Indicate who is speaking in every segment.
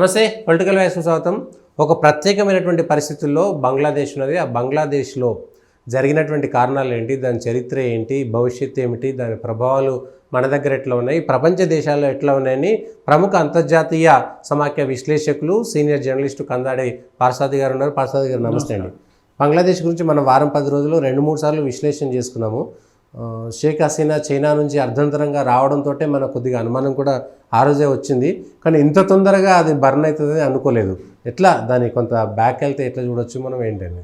Speaker 1: నమస్తే, పొలిటికల్ వాయిస్కు స్వాగతం. ఒక ప్రత్యేకమైనటువంటి పరిస్థితుల్లో బంగ్లాదేశ్ ఉన్నది. ఆ బంగ్లాదేశ్లో జరిగినటువంటి కారణాలు ఏంటి, దాని చరిత్ర ఏంటి, భవిష్యత్తు ఏమిటి, దాని ప్రభావాలు మన దగ్గర ఎట్లా ఉన్నాయి, ప్రపంచ దేశాల్లో ఎట్లా ఉన్నాయని ప్రముఖ అంతర్జాతీయ సమాఖ్య విశ్లేషకులు సీనియర్ జర్నలిస్టు కందాడి పార్సాది గారు ఉన్నారు. పార్సాది గారు నమస్తే అండి. బంగ్లాదేశ్ గురించి మనం వారం 10 రోజులు 2-3 సార్లు విశ్లేషణ చేసుకున్నాము. షేక్ హసీనా చైనా నుంచి అర్ధంతరంగా రావడంతో మనకు కొద్దిగా అనుమానం కూడా ఆ రోజే వచ్చింది. కానీ ఇంత తొందరగా అది బర్న్ అవుతుందని అనుకోలేదు. ఎట్లా దాన్ని కొంత బ్యాక్ వెళ్తే ఎట్లా చూడొచ్చు మనం ఏంటని?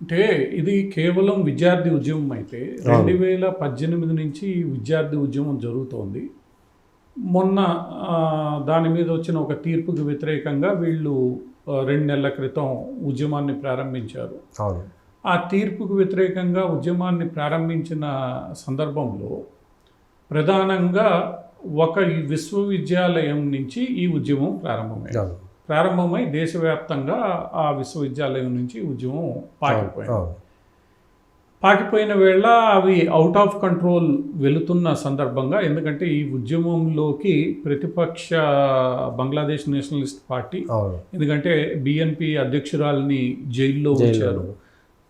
Speaker 2: అంటే ఇది కేవలం విద్యార్థి ఉద్యమం అయితే 2018 నుంచి విద్యార్థి ఉద్యమం జరుగుతోంది. మొన్న దాని మీద వచ్చిన ఒక తీర్పుకి వ్యతిరేకంగా వీళ్ళు 2 నెలల క్రితం ఉద్యమాన్ని ప్రారంభించారు.
Speaker 1: అవును.
Speaker 2: ఆ తీర్పుకు వ్యతిరేకంగా ఉద్యమాన్ని ప్రారంభించిన సందర్భంలో ప్రధానంగా ఒక విశ్వవిద్యాలయం నుంచి ఈ ఉద్యమం ప్రారంభమై దేశవ్యాప్తంగా ఆ విశ్వవిద్యాలయం నుంచి ఉద్యమం పాకిపోయిన వేళ అవి అవుట్ ఆఫ్ కంట్రోల్ వెళుతున్న సందర్భంగా, ఎందుకంటే ఈ ఉద్యమంలోకి ప్రతిపక్ష బంగ్లాదేశ్ నేషనలిస్ట్ పార్టీ, ఎందుకంటే బిఎన్పి అధ్యక్షురాలని జైల్లో ఉంచారు.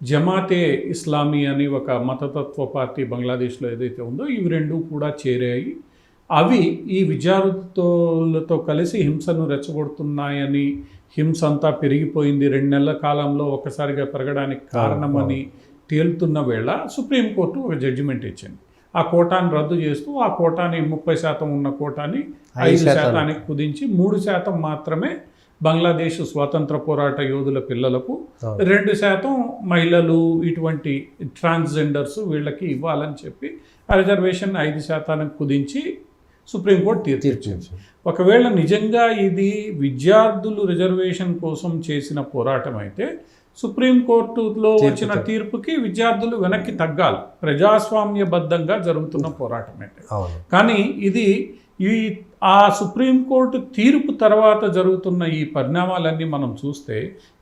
Speaker 2: జమాతే ఇస్లామీ అని ఒక మతతత్వ పార్టీ బంగ్లాదేశ్లో ఏదైతే ఉందో ఇవి 2 కూడా చేరాయి. అవి ఈ విద్యార్థులతో కలిసి హింసను రెచ్చగొడుతున్నాయని, హింస అంతా పెరిగిపోయింది 2 నెలల కాలంలో ఒక్కసారిగా పెరగడానికి కారణమని తేలుతున్న వేళ సుప్రీంకోర్టు ఒక జడ్జిమెంట్ ఇచ్చింది. ఆ కోటాను రద్దు చేస్తూ ఆ కోటాని 30% ఉన్న కోటాని 5% కుదించి 3% మాత్రమే బంగ్లాదేశ్ స్వాతంత్ర పోరాట యోధుల పిల్లలకు, 2% మహిళలు, ఇటువంటి ట్రాన్స్జెండర్స్ వీళ్ళకి ఇవ్వాలని చెప్పి ఆ రిజర్వేషన్ 5% కుదించి సుప్రీంకోర్టు తీర్పిచ్చింది. ఒకవేళ నిజంగా ఇది విద్యార్థులు రిజర్వేషన్ కోసం చేసిన పోరాటం అయితే సుప్రీంకోర్టులో వచ్చిన తీర్పుకి విద్యార్థులు వెనక్కి తగ్గాలి. ప్రజాస్వామ్యబద్ధంగా జరుగుతున్న పోరాటం అయితే. కానీ ఇది ఆ సుప్రీంకోర్టు తీర్పు తర్వాత జరుగుతున్న ఈ పరిణామాలన్నీ మనం చూస్తే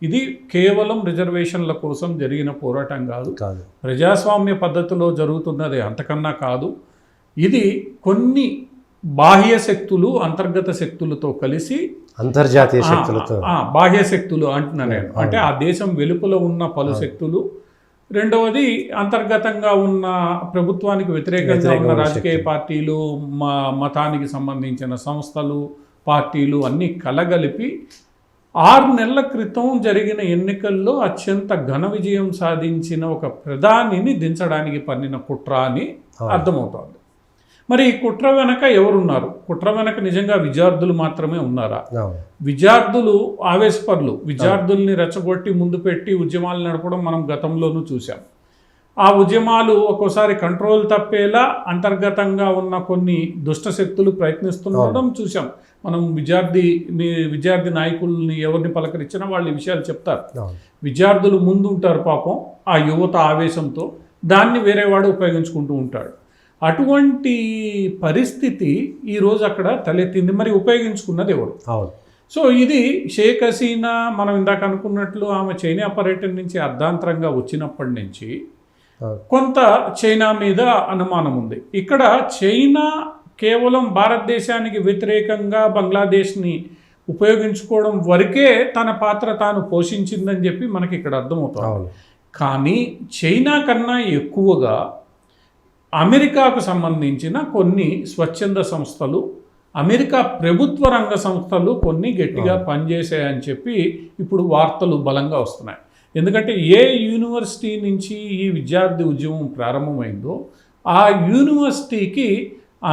Speaker 2: ఇది కేవలం రిజర్వేషన్ల కోసం జరిగిన పోరాటం కాదు, ప్రజాస్వామ్య పద్ధతిలో జరుగుతున్నది అంతకన్నా కాదు. ఇది కొన్ని బాహ్య శక్తులు, అంతర్గత శక్తులతో కలిసి,
Speaker 1: అంతర్జాతీయ శక్తులతో,
Speaker 2: బాహ్య శక్తులు అంటున్నా నేను, అంటే ఆ దేశం వెలుపల ఉన్న పలు శక్తులు, రెండవది అంతర్గతంగా ఉన్న ప్రభుత్వానికి వ్యతిరేకంగా ఉన్న రాజకీయ పార్టీలు, మతానికి సంబంధించిన సంస్థలు, పార్టీలు అన్నీ కలగలిపి 6 నెలల క్రితం జరిగిన ఎన్నికల్లో అత్యంత ఘన విజయం సాధించిన ఒక ప్రధానిని దించడానికి పన్నిన కుట్ర అని అర్థమవుతోంది. మరి ఈ కుట్ర వెనక ఎవరున్నారు? కుట్ర వెనక నిజంగా విద్యార్థులు మాత్రమే ఉన్నారా? విద్యార్థులు ఆవేశపరులు, విద్యార్థుల్ని రెచ్చగొట్టి ముందు పెట్టి ఉద్యమాలు నడపడం మనం గతంలోనూ చూసాం. ఆ ఉద్యమాలు ఒక్కోసారి కంట్రోల్ తప్పేలా అంతర్గతంగా ఉన్న కొన్ని దుష్ట శక్తులు ప్రయత్నిస్తుండడం చూసాం. మనం విద్యార్థి నాయకుల్ని ఎవరిని పలకరించినా వాళ్ళు ఈ విషయాలు చెప్తారు. విద్యార్థులు ముందు ఉంటారు పాపం, ఆ యువత ఆవేశంతో దాన్ని వేరేవాడు ఉపయోగించుకుంటూ ఉంటాడు. అటువంటి పరిస్థితి ఈరోజు అక్కడ తలెత్తింది. మరి ఉపయోగించుకున్నది ఎవరు? సో ఇది షేక్ హసీనా, మనం ఇందాక అనుకున్నట్లు ఆమె చైనా పర్యటన నుంచి అర్ధాంతరంగా వచ్చినప్పటి నుంచి కొంత చైనా మీద అనుమానం ఉంది. ఇక్కడ చైనా కేవలం భారతదేశానికి వ్యతిరేకంగా బంగ్లాదేశ్ని ఉపయోగించుకోవడం వరకే తన పాత్ర తాను పోషించిందని చెప్పి మనకి ఇక్కడ అర్థమవుతుంది. కానీ చైనా కన్నా ఎక్కువగా అమెరికాకు సంబంధించిన కొన్ని స్వచ్ఛంద సంస్థలు, అమెరికా ప్రభుత్వ రంగ సంస్థలు కొన్ని గట్టిగా పనిచేసాయని చెప్పి ఇప్పుడు వార్తలు బలంగా వస్తున్నాయి. ఎందుకంటే ఏ యూనివర్సిటీ నుంచి ఈ విద్యార్థి ఉద్యమం ప్రారంభమైందో ఆ యూనివర్సిటీకి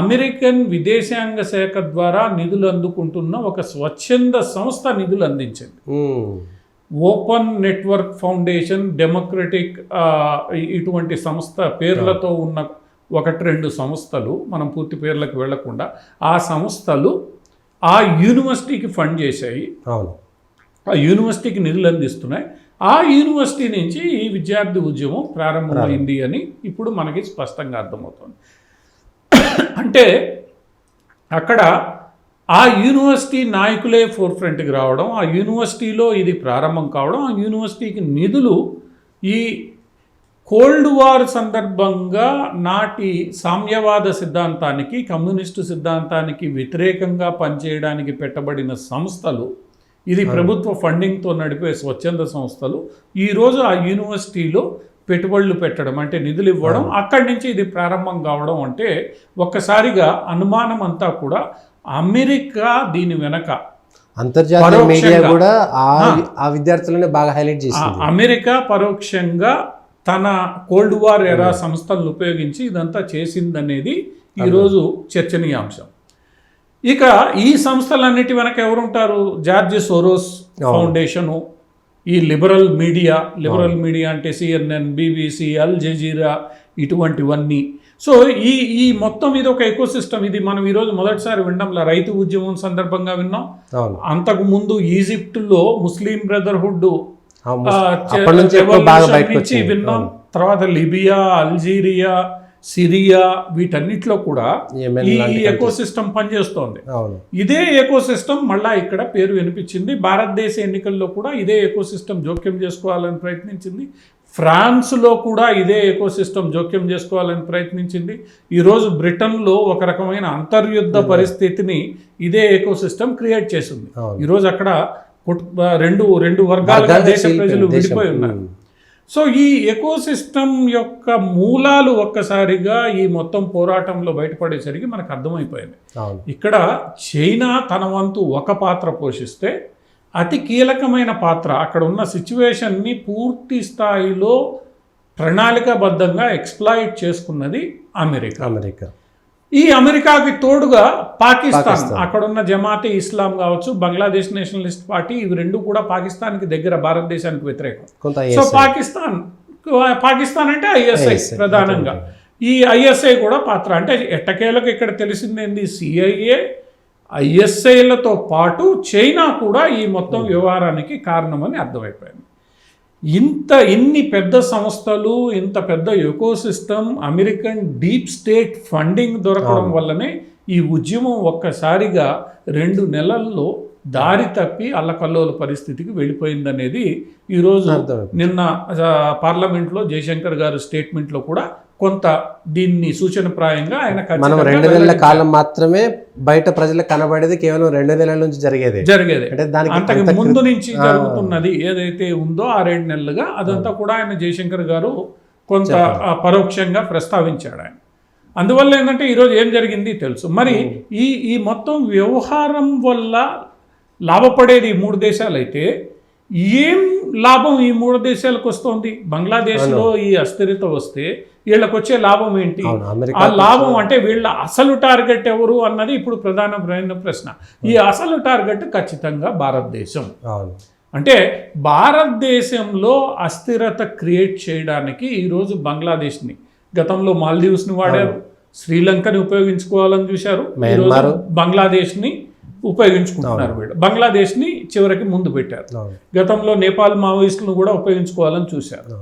Speaker 2: అమెరికన్ విదేశాంగ శాఖ ద్వారా నిధులు అందుకుంటున్న ఒక స్వచ్ఛంద సంస్థ నిధులు అందించింది. ఓపెన్ నెట్వర్క్ ఫౌండేషన్, డెమోక్రటిక్, ఇటువంటి సంస్థ పేర్లతో ఉన్న 1-2 సంస్థలు, మనం పూర్తి పేర్లకు వెళ్లకుండా ఆ సంస్థలు ఆ యూనివర్సిటీకి ఫండ్ చేశాయి, ఆ యూనివర్సిటీకి నిధులు అందిస్తున్నాయి. ఆ యూనివర్సిటీ నుంచి ఈ విద్యార్థి ఉద్యమం ప్రారంభమైంది అని ఇప్పుడు మనకి స్పష్టంగా అర్థమవుతుంది. అంటే అక్కడ ఆ యూనివర్సిటీ నాయకులే ఫోర్ ఫ్రంట్కి రావడం, ఆ యూనివర్సిటీలో ఇది ప్రారంభం కావడం, ఆ యూనివర్సిటీకి నిధులు ఈ కోల్డ్ వార్ సందర్భంగా నాటి సామ్యవాద సిద్ధాంతానికి, కమ్యూనిస్టు సిద్ధాంతానికి వ్యతిరేకంగా పనిచేయడానికి పెట్టబడిన సంస్థలు ఇది ప్రభుత్వ ఫండింగ్తో నడిపే స్వచ్ఛంద సంస్థలు. ఈరోజు ఆ యూనివర్సిటీలో పెట్టుబడులు పెట్టడం అంటే నిధులు ఇవ్వడం, అక్కడి నుంచి ఇది ప్రారంభం కావడం అంటే ఒక్కసారిగా అనుమానం అంతా కూడా అమెరికా దీని వెనక,
Speaker 1: అంతర్జాతీయ మీడియా కూడా ఆ విద్యార్థులనే బాగా హైలైట్ చేసింది.
Speaker 2: అమెరికా పరోక్షంగా తన కోల్డ్ వార్ ఎరా సంస్థలను ఉపయోగించి ఇదంతా చేసిందనేది ఈరోజు చర్చనీయాంశం. ఇక ఈ సంస్థలన్నిటి వెనక ఎవరుంటారు? జార్జ్ సోరోస్ ఫౌండేషను, ఈ లిబరల్ మీడియా అంటే CNN, BBC, అల్ జజీరా, ఇటువంటివన్నీ. సో ఈ మొత్తం ఇది ఒక ఎకోసిస్టమ్. ఇది మనం ఈరోజు మొదటిసారి వినడంలా, రైతు ఉద్యమం సందర్భంగా విన్నాం. అంతకు ముందు ఈజిప్టులో ముస్లిం బ్రదర్హుడ్ నుంచి విన్నాం. తర్వాత లిబియా, అల్జీరియా, సిరియా, వీటన్నిటిలో కూడా ఈ ఎకోసిస్టమ్ పనిచేస్తోంది. ఇదే ఎకోసిస్టమ్ మళ్ళా ఇక్కడ పేరు వినిపించింది. భారతదేశ ఎన్నికల్లో కూడా ఇదే ఎకోసిస్టమ్ జోక్యం చేసుకోవాలని ప్రయత్నించింది. ఫ్రాన్స్లో కూడా ఇదే ఎకోసిస్టమ్ జోక్యం చేసుకోవాలని ప్రయత్నించింది. ఈరోజు బ్రిటన్లో ఒక రకమైన అంతర్యుద్ధ పరిస్థితిని ఇదే ఎకోసిస్టమ్ క్రియేట్ చేసింది. ఈరోజు అక్కడ రెండు వర్గాలుగా దేశ ప్రజలు విడిపోయి ఉన్నారు. సో ఈ ఎకోసిస్టమ్ యొక్క మూలాలు ఒక్కసారిగా ఈ మొత్తం పోరాటంలో బయటపడేసరికి మనకు అర్థమైపోయింది. ఇక్కడ చైనా తన వంతు ఒక పాత్ర పోషిస్తే, అతి కీలకమైన పాత్ర అక్కడ ఉన్న సిచ్యువేషన్ని పూర్తి స్థాయిలో ప్రణాళికాబద్ధంగా ఎక్స్ప్లాయిట్ చేసుకున్నది అమెరికా. ఈ అమెరికాకి తోడుగా పాకిస్తాన్, అక్కడున్న జమాతే ఇస్లాం కావచ్చు, బంగ్లాదేశ్ నేషనలిస్ట్ పార్టీ, ఇవి రెండు కూడా పాకిస్తాన్కి దగ్గర, భారతదేశానికి వ్యతిరేకం. సో పాకిస్తాన్ అంటే ISI ప్రధానంగా. ఈ ISI కూడా పాత్ర అంటే ఎట్టకేలకు ఇక్కడ తెలిసిందేంది, CIA, ISIలతో పాటు చైనా కూడా ఈ మొత్తం వ్యవహారానికి కారణమని అర్థమైపోయింది. ఇన్ని పెద్ద సంస్థలు, ఇంత పెద్ద ecosystem, American deep state funding దొరకడం వల్లనే ఈ ఉద్యమం ఒక్కసారిగా 2 నెలల్లో దారి తప్పి అల్లకల్లోల పరిస్థితికి వెళ్ళిపోయిందనేది ఈరోజు నిన్న పార్లమెంట్లో జయశంకర్ గారు స్టేట్మెంట్లో కూడా కొంత దీన్ని సూచనప్రాయంగా ఆయన,
Speaker 1: మనం 2 నెలల కాలం మాత్రమే బయట ప్రజలకు కనబడేది కేవలం 2 నెలల నుంచి జరిగేది అంటే దానికి
Speaker 2: అంతకు ముందు నుంచి జరుగుతున్నది ఏదైతే ఉందో ఆ 2 నెలలుగా అదంతా కూడా ఆయన జయశంకర్ గారు కొంత పరోక్షంగా ప్రస్తావించాడు ఆయన. అందువల్ల ఏంటంటే ఈరోజు ఏం జరిగింది తెలుసు. మరి ఈ మొత్తం వ్యవహారం వల్ల లాభపడేది ఈ 3 దేశాలు అయితే ఏం లాభం ఈ 3 దేశాలకు వస్తుంది? బంగ్లాదేశ్లో ఈ అస్థిరత వస్తే వీళ్ళకి వచ్చే లాభం ఏంటి? ఆ లాభం అంటే వీళ్ళ అసలు టార్గెట్ ఎవరు అన్నది ఇప్పుడు ప్రధానమైన ప్రశ్న. ఈ అసలు టార్గెట్ ఖచ్చితంగా భారతదేశం. అంటే భారతదేశంలో అస్థిరత క్రియేట్ చేయడానికి ఈరోజు బంగ్లాదేశ్ని, గతంలో మాల్దీవ్స్ని వాడారు, శ్రీలంకని ఉపయోగించుకోవాలని చూశారు, బంగ్లాదేశ్ని ఉపయోగించుకుంటున్నారు. వీళ్ళు బంగ్లాదేశ్ని చివరికి ముందు పెట్టారు. గతంలో నేపాల్ మావోయిస్టులను కూడా ఉపయోగించుకోవాలని చూశారు.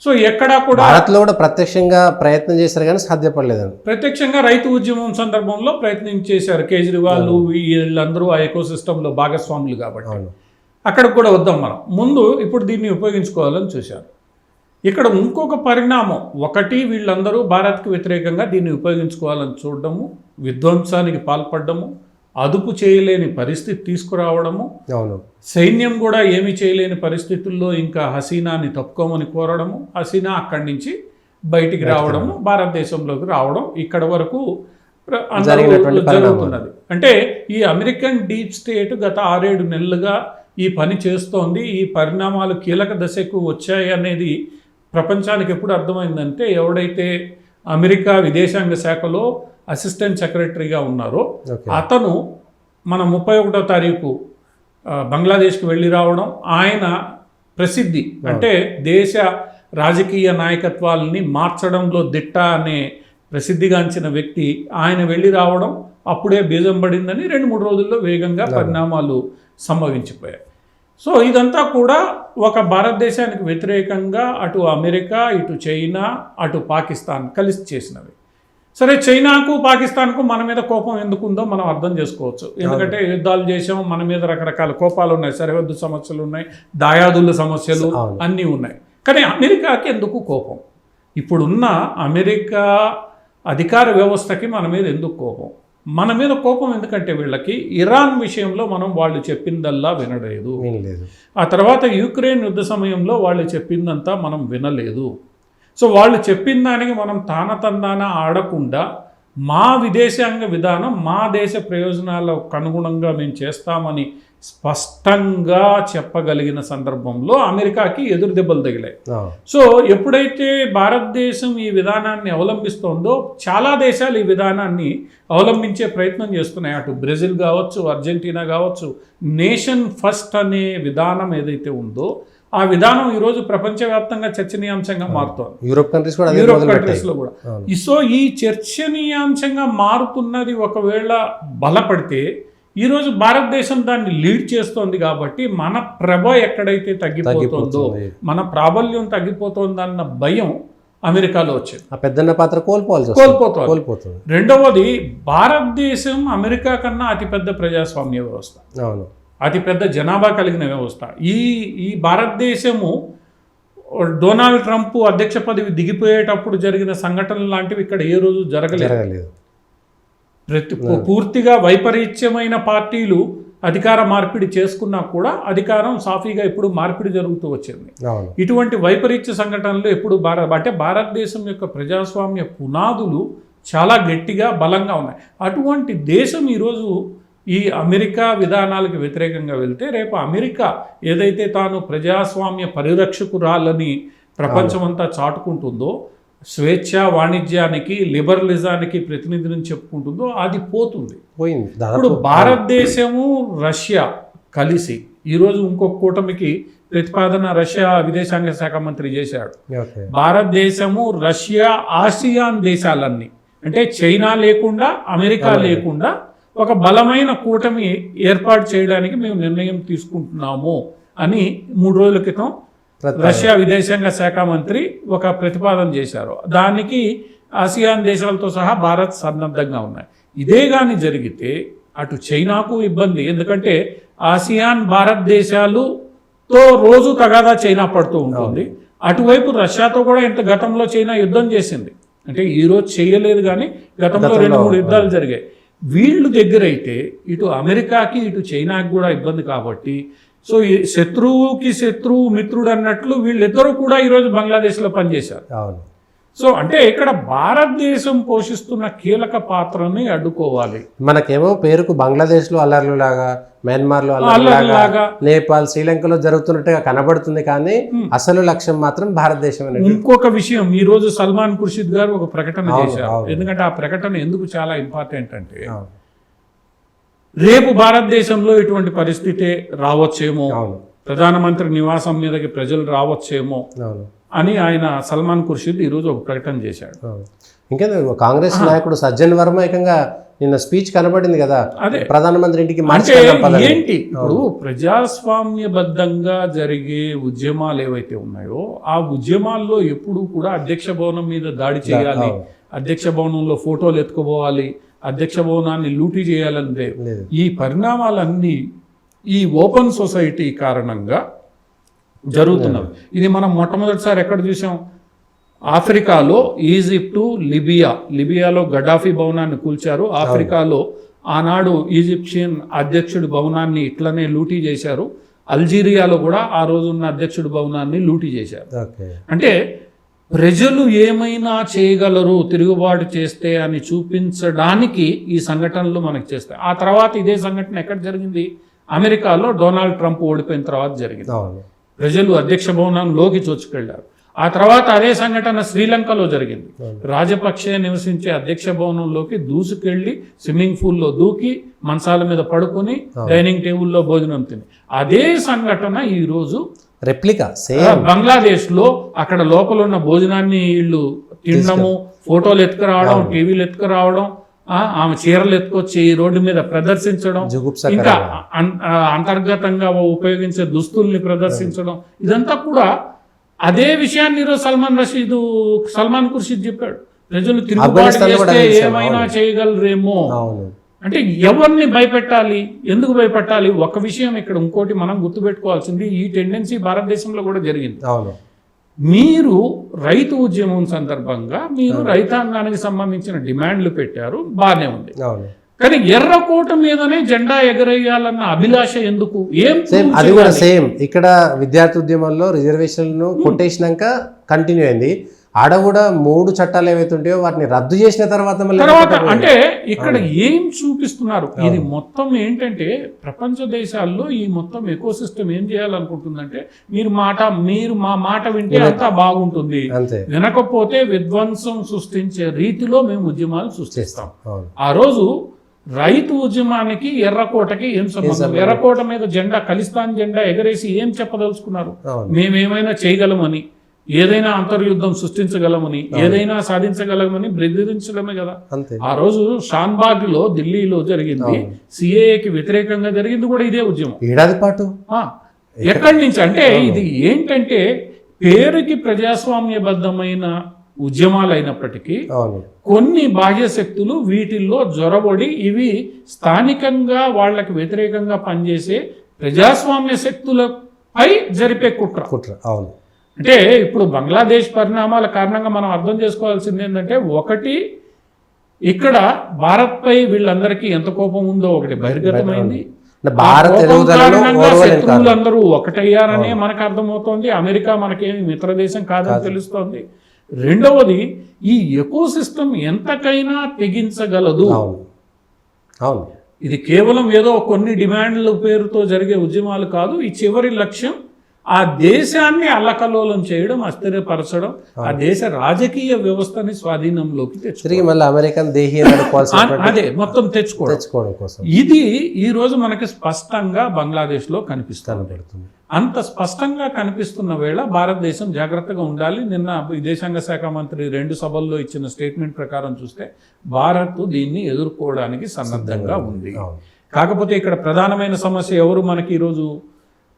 Speaker 2: సో ఎక్కడా కూడా
Speaker 1: భారత్లో కూడా ప్రత్యక్షంగా ప్రయత్నం చేశారు కానీ సాధ్యపడలేదు.
Speaker 2: ప్రత్యక్షంగా రైతు ఉద్యమం సందర్భంలో ప్రయత్నం చేశారు. కేజ్రీవాల్ వీళ్ళందరూ ఆ ఎకోసిస్టంలో భాగస్వాములు కాబట్టి అక్కడికి కూడా వద్దాం మనం. ముందు ఇప్పుడు దీన్ని ఉపయోగించుకోవాలని చూశారు. ఇక్కడ ఇంకొక పరిణామం, ఒకటి వీళ్ళందరూ భారత్కి వ్యతిరేకంగా దీన్ని ఉపయోగించుకోవాలని చూడడము, విధ్వంసానికి పాల్పడము, అదుపు చేయలేని పరిస్థితి తీసుకురావడము, సైన్యం కూడా ఏమి చేయలేని పరిస్థితుల్లో ఇంకా హసీనాని తప్పుకోమని కోరడము, హసీనా అక్కడి నుంచి బయటికి రావడము, భారతదేశంలోకి రావడం, ఇక్కడ వరకు జరుగుతున్నది. అంటే ఈ అమెరికన్ డీప్ స్టేట్ గత 6-7 నెలలుగా ఈ పని చేస్తోంది. ఈ పరిణామాలు కీలక దశకు వచ్చాయి అనేది ప్రపంచానికి ఎప్పుడు అర్థమైందంటే, ఎవడైతే అమెరికా విదేశాంగ శాఖలో అసిస్టెంట్ సెక్రటరీగా ఉన్నారో అతను మన 31వ తారీఖు బంగ్లాదేశ్కి వెళ్ళి రావడం, ఆయన ప్రసిద్ధి అంటే దేశ రాజకీయ నాయకత్వాలని మార్చడంలో దిట్ట అనే ప్రసిద్ధిగాంచిన వ్యక్తి ఆయన వెళ్ళి రావడం అప్పుడే బీజం పడిందని 2-3 రోజుల్లో వేగంగా పరిణామాలు సంభవించిపోయాయి. సో ఇదంతా కూడా ఒక భారతదేశానికి వ్యతిరేకంగా అటు అమెరికా, ఇటు చైనా, అటు పాకిస్తాన్ కలిసి చేసినవి. సరే, చైనాకు పాకిస్తాన్కు మన మీద కోపం ఎందుకుందో మనం అర్థం చేసుకోవచ్చు. ఎందుకంటే యుద్ధాలు చేసాం, మన మీద రకరకాల కోపాలు ఉన్నాయి, సరిహద్దు సమస్యలు ఉన్నాయి, దాయాదుల సమస్యలు అన్నీ ఉన్నాయి. కానీ అమెరికాకి ఎందుకు కోపం? ఇప్పుడున్న అమెరికా అధికార వ్యవస్థకి మన మీద ఎందుకు కోపం? మన మీద కోపం ఎందుకంటే వీళ్ళకి ఇరాన్ విషయంలో మనం వాళ్ళు చెప్పిందల్లా వినలేదు. ఆ తర్వాత యుక్రెయిన్ యుద్ధ సమయంలో వాళ్ళు చెప్పిందంతా మనం వినలేదు. సో వాళ్ళు చెప్పిన దానికి మనం తానతందాన ఆడకుండా మా విదేశాంగ విధానం మా దేశ ప్రయోజనాలకు అనుగుణంగా మేము చేస్తామని స్పష్టంగా చెప్పగలిగిన సందర్భంలో అమెరికాకి ఎదురు దెబ్బలు తగిలాయి. సో ఎప్పుడైతే భారతదేశం ఈ విధానాన్ని అవలంబిస్తోందో చాలా దేశాలు ఈ విధానాన్ని అవలంబించే ప్రయత్నం చేస్తున్నాయి. అటు బ్రెజిల్ కావచ్చు, అర్జెంటీనా కావచ్చు. నేషన్ ఫస్ట్ అనే విధానం ఏదైతే ఉందో ఆ విధానం ఈరోజు ప్రపంచవ్యాప్తంగా చర్చనీయాంశంగా మారుతోంది.
Speaker 1: యూరోప్ కంట్రీస్లో
Speaker 2: కూడా. సో ఈ చర్చనీయాంశంగా మారుతున్నది ఒకవేళ బలపడితే ఈరోజు భారతదేశం దాన్ని లీడ్ చేస్తోంది. కాబట్టి మన ప్రభ ఎక్కడైతే తగ్గిపోతుందో, మన ప్రాబల్యం తగ్గిపోతుందన్న భయం అమెరికాలో వచ్చింది.
Speaker 1: ఆ పెద్దన్న పాత్ర కోల్పోతుంది.
Speaker 2: రెండవది, భారతదేశం అమెరికా కన్నా అతిపెద్ద ప్రజాస్వామ్య వ్యవస్థ, అతిపెద్ద జనాభా కలిగిన వ్యవస్థ. ఈ భారతదేశము డొనాల్డ్ ట్రంప్ అధ్యక్ష పదవి దిగిపోయేటప్పుడు జరిగిన సంఘటనలు లాంటివి ఇక్కడ ఏ రోజు జరగలేదు. పూర్తిగా వైపరీత్యమైన పార్టీలు అధికార మార్పిడి చేసుకున్నా కూడా అధికారం సాఫీగా ఎప్పుడు మార్పిడి జరుగుతూ వచ్చింది. ఇటువంటి వైపరీత్య సంఘటనలు ఎప్పుడు భారతదేశం యొక్క ప్రజాస్వామ్య పునాదులు చాలా గట్టిగా బలంగా ఉన్నాయి. అటువంటి దేశం ఈరోజు ఈ అమెరికా విధానాలకు వ్యతిరేకంగా వెళ్తే రేపు అమెరికా ఏదైతే తాను ప్రజాస్వామ్య పరిరక్షకురాలని ప్రపంచమంతా చాటుకుంటుందో, స్వేచ్ఛ వాణిజ్యానికి లిబరలిజానికి ప్రతినిధిని చెప్పుకుంటుందో అది పోయింది. ఇప్పుడు భారతదేశము రష్యా కలిసి ఈరోజు ఇంకొక కూటమికి ప్రతిపాదన రష్యా విదేశాంగ శాఖ మంత్రి చేశాడు. భారతదేశము రష్యా ఆసియాన్ దేశాలన్నీ అంటే చైనా లేకుండా అమెరికా లేకుండా ఒక బలమైన కూటమి ఏర్పాటు చేయడానికి మేము నిర్ణయం తీసుకుంటున్నాము అని 3 రోజుల క్రితం రష్యా విదేశాంగ శాఖ మంత్రి ఒక ప్రతిపాదన చేశారు. దానికి ఆసియాన్ దేశాలతో సహా భారత్ సన్నద్ధంగా ఉన్నాయి. ఇదే కానీ జరిగితే అటు చైనాకు ఇబ్బంది, ఎందుకంటే ఆసియాన్ భారతదేశాలతో రోజు తగాదా చైనా పడుతూ ఉంటుంది. అటువైపు రష్యాతో కూడా ఇంత గతంలో చైనా యుద్ధం చేసింది, అంటే ఈరోజు చేయలేదు కానీ గతంలో 2-3 యుద్ధాలు జరిగాయి. వీళ్ళు దగ్గర అయితే ఇటు అమెరికాకి ఇటు చైనాకి కూడా ఇబ్బంది. కాబట్టి సో ఈ శత్రువుకి శత్రువు మిత్రుడు అన్నట్లు వీళ్ళిద్దరూ కూడా ఈరోజు బంగ్లాదేశ్లో పనిచేశారు. సో అంటే ఇక్కడ భారతదేశం పోషిస్తున్న కీలక పాత్రని అడ్డుకోవాలి.
Speaker 1: మనకేమో పేరుకు బంగ్లాదేశ్లో అల్లర్లు లాగా, మయన్మార్లో అల్లర్లాగా, నేపాల్, శ్రీలంకలో జరుగుతున్నట్టుగా కనబడుతుంది, కానీ అసలు లక్ష్యం మాత్రం భారతదేశం.
Speaker 2: ఇంకొక విషయం, ఈ రోజు సల్మాన్ ఖుర్షిద్ గారు ఒక ప్రకటన చేశారు. ఎందుకంటే ఆ ప్రకటన ఎందుకు చాలా ఇంపార్టెంట్ అంటే రేపు భారతదేశంలో ఇటువంటి పరిస్థితి రావచ్చేమో, ప్రధానమంత్రి నివాసం మీదకి ప్రజలు రావచ్చేమో అని ఆయన సల్మాన్ ఖుర్షిద్ ఈరోజు ఒక ప్రకటన చేశాడు.
Speaker 1: ఇంకా కాంగ్రెస్ నాయకుడు సజ్జన్ వర్మ ఏకంగా నిన్న స్పీచ్ కనబడింది కదా, అదే ప్రధానమంత్రి ఇంటికి.
Speaker 2: ఏంటి ఇప్పుడు ప్రజాస్వామ్యబద్ధంగా జరిగే ఉద్యమాలు ఏవైతే ఉన్నాయో ఆ ఉద్యమాల్లో ఎప్పుడూ కూడా అధ్యక్ష భవనం మీద దాడి చేయాలి, అధ్యక్ష భవనంలో ఫోటోలు ఎత్తుకుపోవాలి, అధ్యక్ష భవనాన్ని లూటీ చేయాలంటే ఈ పరిణామాలన్నీ ఈ ఓపెన్ సొసైటీ కారణంగా జరుగుతున్నది. ఇది మనం మొట్టమొదటిసారి ఎక్కడ చూసాం? ఆఫ్రికాలో ఈజిప్టు, లిబియాలో గడ్డాఫీ భవనాన్ని కూల్చారు. ఆఫ్రికాలో ఆనాడు ఈజిప్షియన్ అధ్యక్షుడి భవనాన్ని ఇట్లనే లూటీ చేశారు. అల్జీరియాలో కూడా ఆ రోజున్న అధ్యక్షుడి భవనాన్ని లూటీ చేశారు. అంటే ప్రజలు ఏమైనా చేయగలరు తిరుగుబాటు చేస్తే అని చూపించడానికి ఈ సంఘటనలు మనకు చేస్తాయి. ఆ తర్వాత ఇదే సంఘటన ఎక్కడ జరిగింది? అమెరికాలో డొనాల్డ్ ట్రంప్ ఓడిపోయిన తర్వాత జరిగింది. ప్రజలు అధ్యక్ష భవనంలోకి చొచ్చుకెళ్లారు. ఆ తర్వాత అదే సంఘటన శ్రీలంకలో జరిగింది. రాజపక్షే నివసించే అధ్యక్ష భవనంలోకి దూసుకెళ్లి స్విమ్మింగ్ పూల్లో దూకి మంచాల మీద పడుకొని డైనింగ్ టేబుల్లో భోజనం తిని అదే సంఘటన ఈరోజు
Speaker 1: రెప్లికా
Speaker 2: బంగ్లాదేశ్లో అక్కడ లోపల ఉన్న భోజనాన్ని వీళ్ళు తినడము, ఫోటోలు ఎత్తుకురావడం, టీవీలు ఎత్తుకురావడం, ఆమె చీరలు ఎత్తుకొచ్చి రోడ్డు మీద ప్రదర్శించడం, ఇంకా అంతర్గతంగా ఉపయోగించే దుస్తుల్ని ప్రదర్శించడం, ఇదంతా కూడా అదే విషయాన్ని ఈరోజు సల్మాన్ ఖుర్షిద్ చెప్పాడు. ప్రజలు తిరుగుబాటు చేస్తే ఏమైనా చేయగలరేమో. అంటే ఎవరిని భయపెట్టాలి, ఎందుకు భయపెట్టాలి? ఒక విషయం ఇక్కడ ఇంకోటి మనం గుర్తుపెట్టుకోవాల్సింది, ఈ టెండెన్సీ భారతదేశంలో కూడా జరిగింది. మీరు రైతు ఉద్యమం సందర్భంగా మీరు రైతాంగానికి సంబంధించిన డిమాండ్లు పెట్టారు, బాగానే ఉంది. కానీ ఎర్రకోట మీదనే జెండా ఎగరేయాలన్న అభిలాష ఎందుకు? ఏం
Speaker 1: సేమ్ అది కూడా సేమ్ ఇక్కడ విద్యార్థి ఉద్యమంలో రిజర్వేషన్లను కొట్టేసినాక కంటిన్యూ అయింది. ఆడ కూడా 3 చట్టాలు ఏవైతే ఉంటాయో వాటిని రద్దు చేసిన తర్వాత
Speaker 2: అంటే ఇక్కడ ఏం చూపిస్తున్నారు? ఇది మొత్తం ఏంటంటే ప్రపంచ దేశాల్లో ఈ మొత్తం ఎకోసిస్టమ్ ఏం చేయాలనుకుంటుందంటే మీరు మా మాట వింటే అంతా బాగుంటుంది, వినకపోతే విధ్వంసం సృష్టించే రీతిలో మేము ఉద్యమాలు సృష్టిస్తాం. ఆ రోజు రైతు ఉద్యమానికి ఎర్రకోటకి ఏం సంబంధం? ఎర్రకోట మీద జెండా, ఖలిస్తాన్ జెండా ఎగరేసి ఏం చెప్పదలుచుకున్నారు? మేమేమైనా చేయగలమని, ఏదైనా అంతర్యుద్ధం సృష్టించగలమని, ఏదైనా సాధించగలమని బెదిరించడమే కదా. ఆ రోజు షాన్బాగ్ లో ఢిల్లీలో జరిగింది, సిఏఏకి వ్యతిరేకంగా జరిగింది కూడా ఇదే ఉద్యమం.
Speaker 1: ఏడాది పాటు
Speaker 2: ఎక్కడి నుంచి అంటే ఇది ఏంటంటే పేరుకి ప్రజాస్వామ్యబద్ధమైన ఉద్యమాలు అయినప్పటికీ కొన్ని బాహ్య శక్తులు వీటిల్లో జొరబడి ఇవి స్థానికంగా వాళ్ళకి వ్యతిరేకంగా పనిచేసే ప్రజాస్వామ్య శక్తులపై జరిపే కుట్ర.
Speaker 1: అవును.
Speaker 2: అంటే ఇప్పుడు బంగ్లాదేశ్ పరిణామాల కారణంగా మనం అర్థం చేసుకోవాల్సింది ఏంటంటే, ఒకటి ఇక్కడ భారత్పై వీళ్ళందరికీ ఎంత కోపం ఉందో ఒకటి బహిర్గతమైంది. శత్రువులందరూ ఒకటయ్యారనే మనకు అర్థమవుతోంది. అమెరికా మనకేమి మిత్రదేశం కాదని తెలుస్తోంది. రెండవది, ఈ ఎకోసిస్టమ్ ఎంతకైనా తెగించగలదు. ఇది కేవలం ఏదో కొన్ని డిమాండ్ల పేరుతో జరిగే ఉద్యమాలు కాదు. ఈ చివరి లక్ష్యం ఆ దేశాన్ని అల్లకల్లోలం చేయడం, అస్థిరపరచడం, ఆ దేశ రాజకీయ వ్యవస్థని స్వాధీనంలోకి తెచ్చుకోవడం,
Speaker 1: మళ్ళీ అమెరికన్
Speaker 2: అదే మొత్తం తెచ్చుకోవడం కోసం. ఇది ఈ రోజు మనకి స్పష్టంగా బంగ్లాదేశ్ లో కనిపిస్తుంది. అంత స్పష్టంగా కనిపిస్తున్న వేళ భారతదేశం జాగ్రత్తగా ఉండాలి. నిన్న విదేశాంగ శాఖ మంత్రి 2 సభల్లో ఇచ్చిన స్టేట్మెంట్ ప్రకారం చూస్తే భారత్ దీన్ని ఎదుర్కోవడానికి సన్నద్ధంగా ఉంది. కాకపోతే ఇక్కడ ప్రధానమైన సమస్య ఎవరు మనకి ఈరోజు?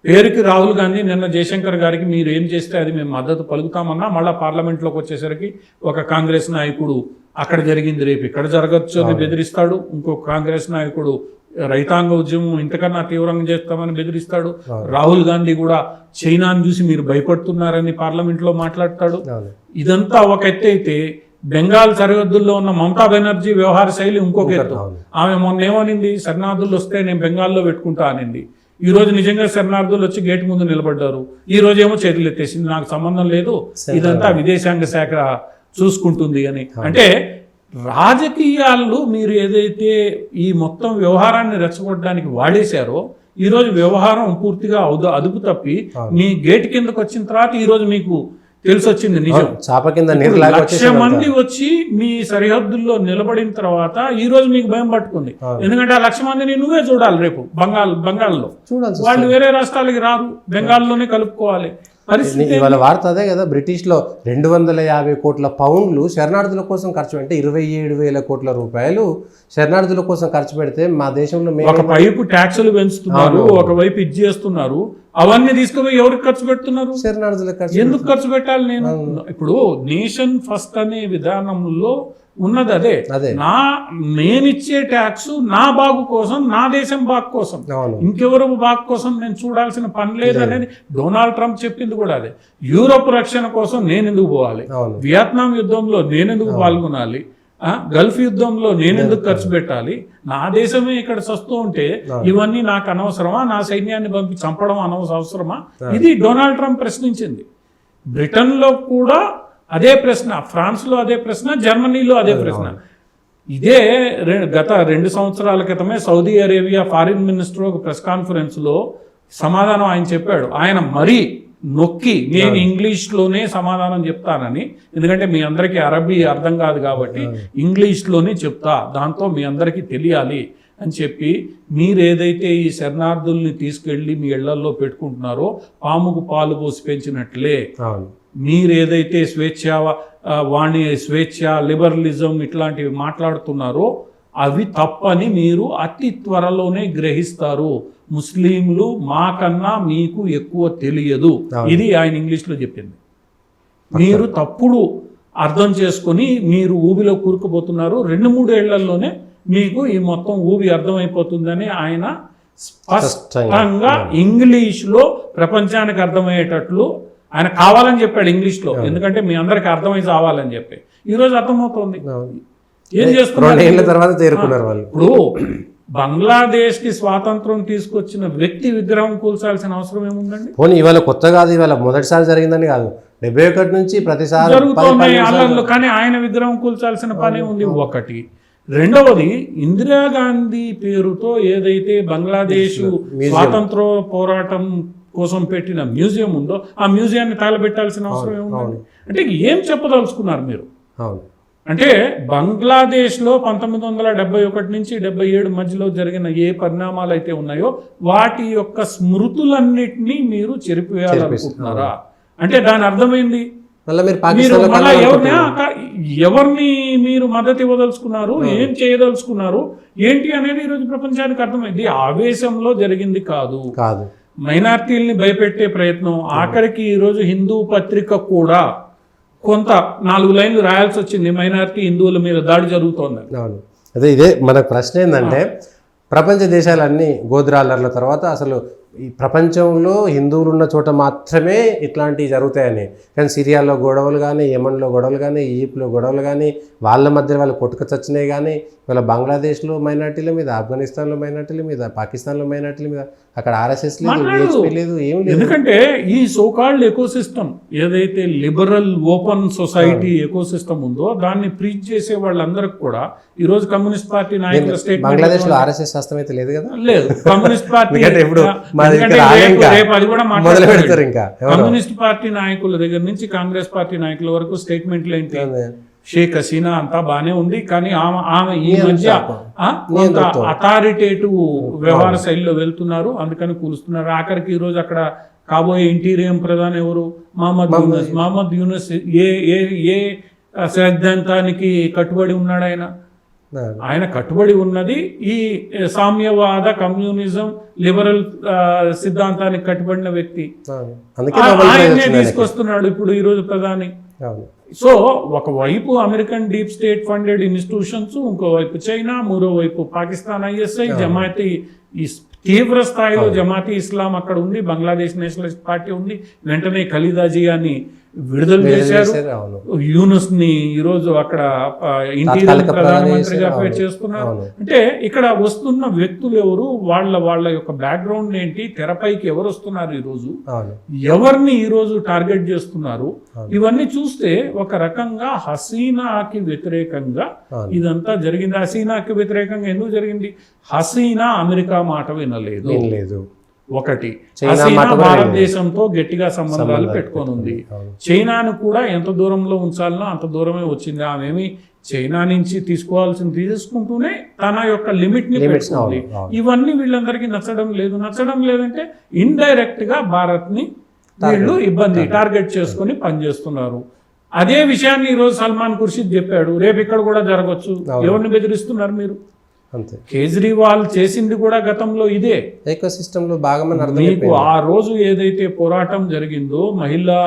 Speaker 2: పేరుకి రాహుల్ గాంధీ నిన్న జయశంకర్ గారికి మీరు ఏం చేస్తే అది మేము మద్దతు పలుకుతామన్నా, మళ్ళీ పార్లమెంట్లోకి వచ్చేసరికి ఒక కాంగ్రెస్ నాయకుడు అక్కడ జరిగింది రేపు ఇక్కడ జరగచ్చు అని బెదిరిస్తాడు, ఇంకొక కాంగ్రెస్ నాయకుడు రైతాంగ ఉద్యమం ఇంతకన్నా తీవ్రంగా చేస్తామని బెదిరిస్తాడు, రాహుల్ గాంధీ కూడా చైనాను చూసి మీరు భయపడుతున్నారని పార్లమెంట్లో మాట్లాడతాడు. ఇదంతా ఒక ఎత్తు అయితే, బెంగాల్ సరిహద్దుల్లో ఉన్న మమతా బెనర్జీ వ్యవహార శైలి ఇంకొక ఎత్తు. ఆమె మొన్న ఏమనింది? శరణార్థులు వస్తే నేను బెంగాల్లో పెట్టుకుంటా అనింది. ఈ రోజు నిజంగా శరణార్థులు వచ్చి గేట్ ముందు నిలబడ్డారు. ఈ రోజు ఏమో చేతులు ఎత్తేసింది, నాకు సంబంధం లేదు, ఇదంతా విదేశాంగ శాఖ చూసుకుంటుంది అని. అంటే రాజకీయాల్లో మీరు ఏదైతే ఈ మొత్తం వ్యవహారాన్ని రెచ్చగొట్టడానికి వాడేశారో, ఈ రోజు వ్యవహారం పూర్తిగా అదుపు తప్పి మీ గేట్ కిందకు వచ్చిన తర్వాత ఈ రోజు మీకు తెలిసి వచ్చింది నిజం. 1,00,000 మంది వచ్చి మీ సరిహద్దుల్లో నిలబడిన తర్వాత ఈ రోజు మీకు భయం పట్టుకుంది. ఎందుకంటే ఆ 1,00,000 మందిని నువ్వే చూడాలి రేపు బెంగాల్లో. వాళ్ళు వేరే రాష్ట్రాలకి రారు, బెంగాల్లోనే కలుపుకోవాలి.
Speaker 1: ఇవాళ వార్త అదే కదా, బ్రిటిష్లో 250 కోట్ల పౌండ్లు శరణార్థుల కోసం ఖర్చు, అంటే 27,000 కోట్ల రూపాయలు శరణార్థుల కోసం ఖర్చు పెడితే మా దేశంలో
Speaker 2: ఒకవైపు ట్యాక్సులు పెంచుతున్నారు, ఒకవైపు ఇది చేస్తున్నారు. అవన్నీ తీసుకుపోయి ఎవరికి ఖర్చు పెడుతున్నారు?
Speaker 1: శరణార్థులకు.
Speaker 2: ఎందుకు ఖర్చు పెట్టాలి? ఇప్పుడు నేషన్ ఫస్ట్ అనే విధానంలో ఉన్నది అదే. నేనిచ్చే ట్యాక్స్ నా బాగు కోసం, నా దేశం బాగు కోసం, ఇంకెవరు బాగు కోసం నేను చూడాల్సిన పని లేదు అనేది డొనాల్డ్ ట్రంప్ చెప్పింది కూడా అదే. యూరోప్ రక్షణ కోసం నేనెందుకు పోవాలి? వియత్నాం యుద్ధంలో నేనెందుకు పాల్గొనాలి? గల్ఫ్ యుద్ధంలో నేనెందుకు ఖర్చు పెట్టాలి? నా దేశమే ఇక్కడ సస్తూ ఉంటే ఇవన్నీ నాకు అనవసరమా? నా సైన్యాన్ని పంపి చంపడం అవసరమా? ఇది డొనాల్డ్ ట్రంప్ ప్రశ్నించింది. బ్రిటన్లో కూడా అదే ప్రశ్న, ఫ్రాన్స్లో అదే ప్రశ్న, జర్మనీలో అదే ప్రశ్న. ఇదే గత 2 సంవత్సరాల క్రితమే సౌదీ అరేబియా ఫారిన్ మినిస్టర్ ఒక ప్రెస్ కాన్ఫరెన్స్లో సమాధానం ఆయన చెప్పాడు. ఆయన మరీ నొక్కి నేను ఇంగ్లీష్లోనే సమాధానం చెప్తానని, ఎందుకంటే మీ అందరికీ అరబీ అర్థం కాదు కాబట్టి ఇంగ్లీష్లోనే చెప్తా, దాంతో మీ అందరికీ తెలియాలి అని చెప్పి, మీరు ఏదైతే ఈ శరణార్థుల్ని తీసుకెళ్ళి మీ ఇళ్లలో పెట్టుకుంటున్నారో పాముకు పాలు పోసి పెంచినట్లే మీరు ఏదైతే స్వేచ్ఛ, లిబరలిజం ఇట్లాంటివి మాట్లాడుతున్నారో అవి తప్పని మీరు అతి త్వరలోనే గ్రహిస్తారు. ముస్లింలు మాకన్నా మీకు ఎక్కువ తెలియదు. ఇది ఆయన ఇంగ్లీష్లో చెప్పింది. మీరు తప్పుడు అర్థం చేసుకొని మీరు ఊబిలో కూరుకుపోతున్నారు. 2-3 ఏళ్లలోనే మీకు ఈ మొత్తం ఊబి అర్థమైపోతుందని ఆయన స్పష్టంగా ఇంగ్లీష్లో ప్రపంచానికి అర్థమయ్యేటట్లు ఆయన కావాలని చెప్పాడు ఇంగ్లీష్లో. ఎందుకంటే మీ అందరికి అర్థమై చావాలని చెప్పి ఈరోజు అర్థమవుతుంది. ఏం చేస్తున్నారు?
Speaker 1: 2 ఏళ్ల తర్వాత చేరుకున్నారు వాళ్ళు.
Speaker 2: ఇప్పుడు బంగ్లాదేశ్ కి స్వాతంత్రం తీసుకొచ్చిన వ్యక్తి విగ్రహం కూల్చాల్సిన అవసరం ఏముందండి?
Speaker 1: పోనీ ఇవాళ కొత్త కాదు, ఇవాళ మొదటిసారి జరిగిందని కాదు, 71 నుంచి ప్రతిసారి
Speaker 2: జరుగుతున్నాయి అల్లర్లు, కానీ ఆయన విగ్రహం కూల్చాల్సిన పని ఉంది ఒకటి. రెండవది, ఇందిరాగాంధీ పేరుతో ఏదైతే బంగ్లాదేశ్ స్వాతంత్ర పోరాటం కోసం పెట్టిన మ్యూజియం ఉందో ఆ మ్యూజియాన్ని తగలబెట్టాల్సిన అవసరం ఏముందండి? అంటే ఏం చెప్పదలుచుకున్నారు మీరు?
Speaker 1: అవును.
Speaker 2: అంటే బంగ్లాదేశ్లో 1971 నుంచి 77 మధ్యలో జరిగిన ఏ పరిణామాలు అయితే ఉన్నాయో వాటి యొక్క స్మృతులన్నిటినీ మీరు చెరిపివేయాలనుకుంటున్నారా? అంటే దాని అర్థమైంది మీరు మళ్ళా ఎవరిని మీరు మద్దతు ఇవ్వదలుచుకున్నారు, ఏం చేయదలుచుకున్నారు, ఏంటి అనేది ఈరోజు ప్రపంచానికి అర్థమైంది. ఆవేశంలో జరిగింది కాదు, మైనార్టీల్ని భయపెట్టే ప్రయత్నం. ఆఖరికి ఈరోజు హిందూ పత్రిక కూడా కొంత 4 లైన్లు రాయాల్సి వచ్చింది, మైనారిటీ హిందువుల మీద దాడి జరుగుతోంది.
Speaker 1: అవును, అదే ఇదే మన ప్రశ్న ఏంటంటే, ప్రపంచ దేశాలన్నీ గోద్రాలర్ల తర్వాత అసలు ఈ ప్రపంచంలో హిందువులు ఉన్న చోట మాత్రమే ఇట్లాంటివి జరుగుతాయని. కానీ సిరియాలో గొడవలు కానీ, యమన్లో గొడవలు కానీ, ఈజిప్ట్లో గొడవలు కానీ, వాళ్ళ మధ్య వాళ్ళు కొట్టుకు చచ్చినాయి కానీ, ఇవాళ బంగ్లాదేశ్లో మైనార్టీల మీద, ఆఫ్ఘనిస్తాన్లో మైనార్టీల మీద, పాకిస్తాన్లో మైనార్టీల మీద, అక్కడ ఆర్ఎస్ఎస్ లేదు, బిహెచ్పీ లేదు, ఏం లేదు.
Speaker 2: ఎందుకంటే ఈ సోకాల్డ్ ఎకోసిస్టమ్ ఏదైతే లిబరల్ ఓపెన్ సొసైటీ ఎకోసిస్టమ్ ఉందో దాన్ని ప్రీచ్ చేసే వాళ్ళందరికి కూడా ఈరోజు కమ్యూనిస్ట్ పార్టీ నాయకుల స్టేట్మెంట్,
Speaker 1: బంగ్లాదేశ్ లో ఆర్ఎస్ఎస్ హస్తం అయితే లేదు కదా,
Speaker 2: లేదు. కమ్యూనిస్ట్ పార్టీ కమ్యూనిస్ట్ పార్టీ నాయకుల దగ్గర నుంచి కాంగ్రెస్ పార్టీ నాయకుల వరకు స్టేట్మెంట్లు ఏంటి? షేక్ హసీనా అంతా బానే ఉంది, కానీ ఆమె ఈ మధ్య కొంత అథారిటేటివ్ వ్యవహార శైలిలో వెళ్తున్నారు, అందుకని కూలుస్తున్నారు. ఆఖరికి ఈ రోజు అక్కడ కాబోయే ఇంటీరియం ప్రధాని ఎవరు? మహమ్మద్ యూనస్ ఏ సిద్ధాంతానికి కట్టుబడి ఉన్నాడు? ఆయన కట్టుబడి ఉన్నది ఈ సామ్యవాద, కమ్యూనిజం, లిబరల్ సిద్ధాంతానికి కట్టుబడిన వ్యక్తి. ఆయనే తీసుకొస్తున్నాడు ఇప్పుడు ఈరోజు ప్రధాని. సో ఒకవైపు American deep state funded institutions, ఇంకోవైపు చైనా, మూడోవైపు పాకిస్తాన్ ఐఎస్ఐ, జమాతీ, ఈ తీవ్ర స్థాయిలో జమాతీ ఇస్లాం అక్కడ ఉంది, బంగ్లాదేశ్ నేషనలిస్ట్ పార్టీ ఉంది. వెంటనే ఖలీదా జియాని విడుదల చేశారు, యూనుస్ ని ఈరోజు అక్కడ ఇంటీరియర్ ప్రధానమంత్రిగా చేస్తున్నారు. అంటే ఇక్కడ వస్తున్న వ్యక్తులు ఎవరు, వాళ్ళ యొక్క బ్యాక్గ్రౌండ్ ఏంటి, తెరపైకి ఎవరు వస్తున్నారు, ఈరోజు ఎవరిని ఈరోజు టార్గెట్ చేస్తున్నారు, ఇవన్నీ చూస్తే ఒక రకంగా హసీనాకి వ్యతిరేకంగా ఇదంతా జరిగింది. హసీనాకి వ్యతిరేకంగా ఎందుకు జరిగింది? హసీనా అమెరికా మాట వినలేదు. ఒకటి, హసీనా భారతదేశంతో గట్టిగా సంబంధాలు పెట్టుకొని ఉంది. చైనాను కూడా ఎంత దూరంలో ఉంచాలనో అంత దూరమే వచ్చింది. ఆమెమి చైనా నుంచి తీసుకుంటూనే తన యొక్క లిమిట్ ని పెట్టుకుంది. ఇవన్నీ వీళ్ళందరికీ నచ్చడం లేదంటే ఇండైరెక్ట్ గా భారత్ ని వీళ్ళు టార్గెట్ చేసుకుని పనిచేస్తున్నారు. అదే విషయాన్ని ఈరోజు సల్మాన్ ఖుర్షిద్ చెప్పాడు, రేపు ఇక్కడ కూడా జరగవచ్చు. ఎవరిని బెదిరిస్తున్నారు మీరు? కేజ్రీవాల్ చేసింది కూడా గతంలో ఇదే
Speaker 1: ఎకోసిస్టంలో భాగమని
Speaker 2: మీకు. ఆ రోజు ఏదైతే పోరాటం జరిగిందో మహిళా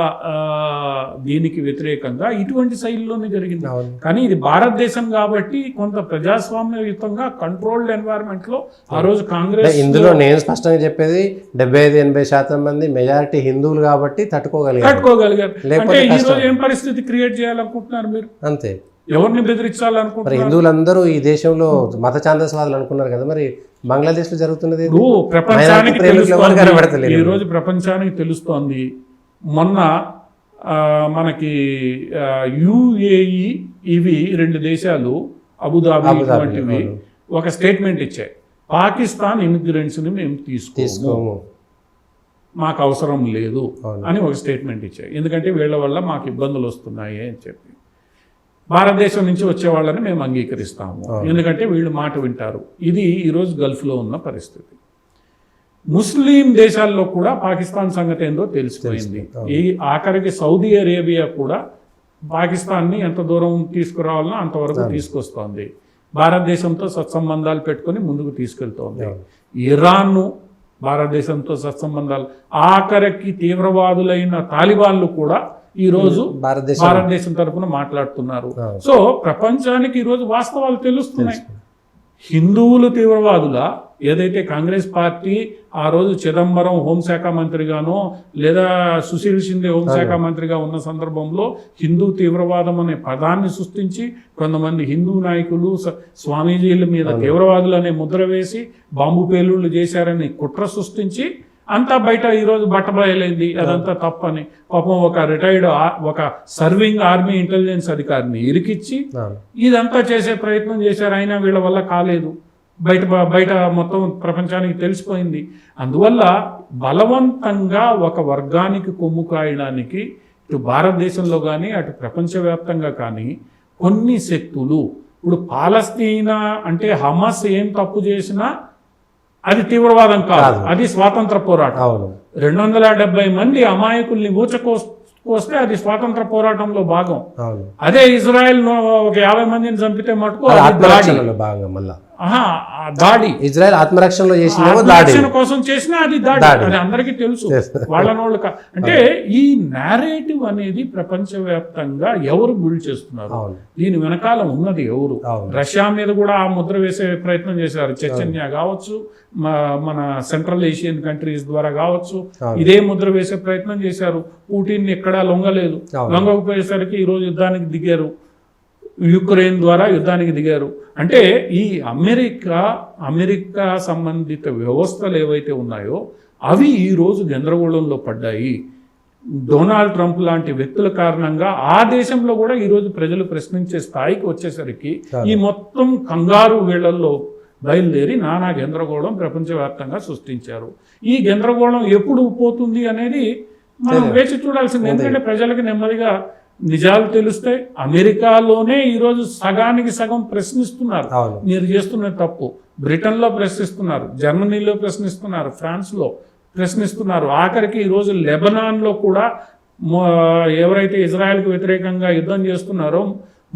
Speaker 2: దీనికి వ్యతిరేకంగా ఇటువంటి శైలిలోనే జరిగింది. కానీ ఇది భారతదేశం కాబట్టి కొంత ప్రజాస్వామ్యయుతంగా కంట్రోల్డ్ ఎన్వైరన్మెంట్ లో ఆ రోజు కాంగ్రెస్,
Speaker 1: ఇందులో నేను స్పష్టంగా చెప్పేది 75-80% మంది మెజారిటీ హిందువులు కాబట్టి తట్టుకోగలిగారు.
Speaker 2: అంటే ఈ రోజు ఏం పరిస్థితి క్రియేట్ చేయాలనుకుంటున్నారు మీరు?
Speaker 1: అంతే.
Speaker 2: ఎవరిని బెదిరించాలనుకుంటున్నారు?
Speaker 1: హిందువులందరూ ఈ దేశంలో మత ఛాందస్వాదులు అనుకున్నారు కదా, మరి బంగ్లాదేశ్ లో జరుగుతున్నది
Speaker 2: ప్రపంచానికి ఈ రోజు ప్రపంచానికి తెలుస్తోంది. మొన్న మనకి యుఏఈ, ఇవి 2 దేశాలు, అబుదాబి వంటివి ఒక స్టేట్మెంట్ ఇచ్చాయి, పాకిస్తాన్ ఇమిగ్రెంట్స్ ని మేము తీసుకోము, మాకు అవసరం లేదు అని ఒక స్టేట్మెంట్ ఇచ్చాయి. ఎందుకంటే వీళ్ళ వల్ల మాకు ఇబ్బందులు వస్తున్నాయి అని చెప్పి. భారతదేశం నుంచి వచ్చే వాళ్ళని మేము అంగీకరిస్తాము, ఎందుకంటే వీళ్ళు మాట వింటారు. ఇది ఈరోజు గల్ఫ్లో ఉన్న పరిస్థితి. ముస్లిం దేశాల్లో కూడా పాకిస్తాన్ సంగతి ఏందో తెలిసిపోయింది. ఈ ఆఖరికి సౌదీ అరేబియా కూడా పాకిస్తాన్ని ఎంత దూరం తీసుకురావాలనో అంతవరకు తీసుకొస్తోంది. భారతదేశంతో సత్సంబంధాలు పెట్టుకొని ముందుకు తీసుకెళ్తోంది. ఇరాన్ భారతదేశంతో సత్సంబంధాలు, ఆఖరికి తీవ్రవాదులైన తాలిబాన్లు కూడా ఈరోజు భారతదేశం తరఫున మాట్లాడుతున్నారు. సో ప్రపంచానికి ఈరోజు వాస్తవాలు తెలుస్తున్నాయి. హిందువులు తీవ్రవాదులా, ఏదైతే కాంగ్రెస్ పార్టీ ఆ రోజు చిదంబరం హోంశాఖ మంత్రిగానో లేదా సుశీల్ షిందే హోంశాఖ మంత్రిగా ఉన్న సందర్భంలో హిందూ తీవ్రవాదం అనే పదాన్ని సృష్టించి కొంతమంది హిందూ నాయకులు స్వామీజీల మీద తీవ్రవాదులు అనే ముద్ర వేసి బాంబు పేలుళ్లు చేశారని కుట్ర సృష్టించి అంతా బయట ఈరోజు బట్టబయలైంది, అదంతా తప్పని. పాపం ఒక రిటైర్డ్ ఒక సర్వింగ్ ఆర్మీ ఇంటెలిజెన్స్ అధికారిని ఇరికిచ్చి ఇదంతా చేసే ప్రయత్నం చేశారు, అయినా వీళ్ళ వల్ల కాలేదు. బయట మొత్తం ప్రపంచానికి తెలిసిపోయింది. అందువల్ల బలవంతంగా ఒక వర్గానికి కొమ్ము కాయడానికి ఇటు భారతదేశంలో కానీ అటు ప్రపంచవ్యాప్తంగా కానీ కొన్ని శక్తులు, ఇప్పుడు పాలస్తీనా అంటే హమాస్ ఏం తప్పు చేసినా అది తీవ్రవాదం కాదు, అది స్వాతంత్ర పోరాటం. 270 మంది అమాయకుల్ని ఊచకోస్తే అది స్వాతంత్ర పోరాటంలో భాగం. అదే ఇజ్రాయెల్ ఒక 50 మందిని చంపితే మటుకు దాడి.
Speaker 1: ఇజ్రాయెల్ ఆత్మరక్షణలో
Speaker 2: ఆత్మరక్షణ కోసం చేసినా అది దాడి, అది అందరికీ తెలుసు. వాళ్ళ అంటే ఈ నేరేటివ్ అనేది ప్రపంచవ్యాప్తంగా ఎవరు బిల్డ్ చేస్తున్నారు, దీని వెనకాల ఉన్నది ఎవరు? రష్యా మీద కూడా ఆ ముద్ర వేసే ప్రయత్నం చేశారు. చెచెన్యా కావచ్చు, మన సెంట్రల్ ఏషియన్ కంట్రీస్ ద్వారా కావచ్చు, ఇదే ముద్ర వేసే ప్రయత్నం చేశారు. పుటిన్ ఎక్కడా లొంగలేదు. లొంగకపోయేసరికి ఈరోజు యుద్ధానికి దిగారు, యుక్రెయిన్ ద్వారా యుద్ధానికి దిగారు. అంటే ఈ అమెరికా సంబంధిత వ్యవస్థలు ఏవైతే ఉన్నాయో అవి ఈరోజు గందరగోళంలో పడ్డాయి. డొనాల్డ్ ట్రంప్ లాంటి వ్యక్తుల కారణంగా ఆ దేశంలో కూడా ఈరోజు ప్రజలు ప్రశ్నించే స్థాయికి వచ్చేసరికి ఈ మొత్తం కంగారు వేళ్లలో బయలుదేరి నానా గందరగోళం ప్రపంచవ్యాప్తంగా సృష్టించారు. ఈ గందరగోళం ఎప్పుడు పోతుంది అనేది మనం వేచి చూడాల్సింది. ఎందుకంటే ప్రజలకు నెమ్మదిగా నిజాలు తెలుస్తే. అమెరికాలోనే ఈరోజు సగానికి సగం ప్రశ్నిస్తున్నారు, మీరు చేస్తున్న తప్పు. బ్రిటన్లో ప్రశ్నిస్తున్నారు, జర్మనీలో ప్రశ్నిస్తున్నారు, ఫ్రాన్స్లో ప్రశ్నిస్తున్నారు. ఆఖరికి ఈరోజు లెబనాన్లో కూడా ఎవరైతే ఇజ్రాయెల్కి వ్యతిరేకంగా యుద్ధం చేస్తున్నారో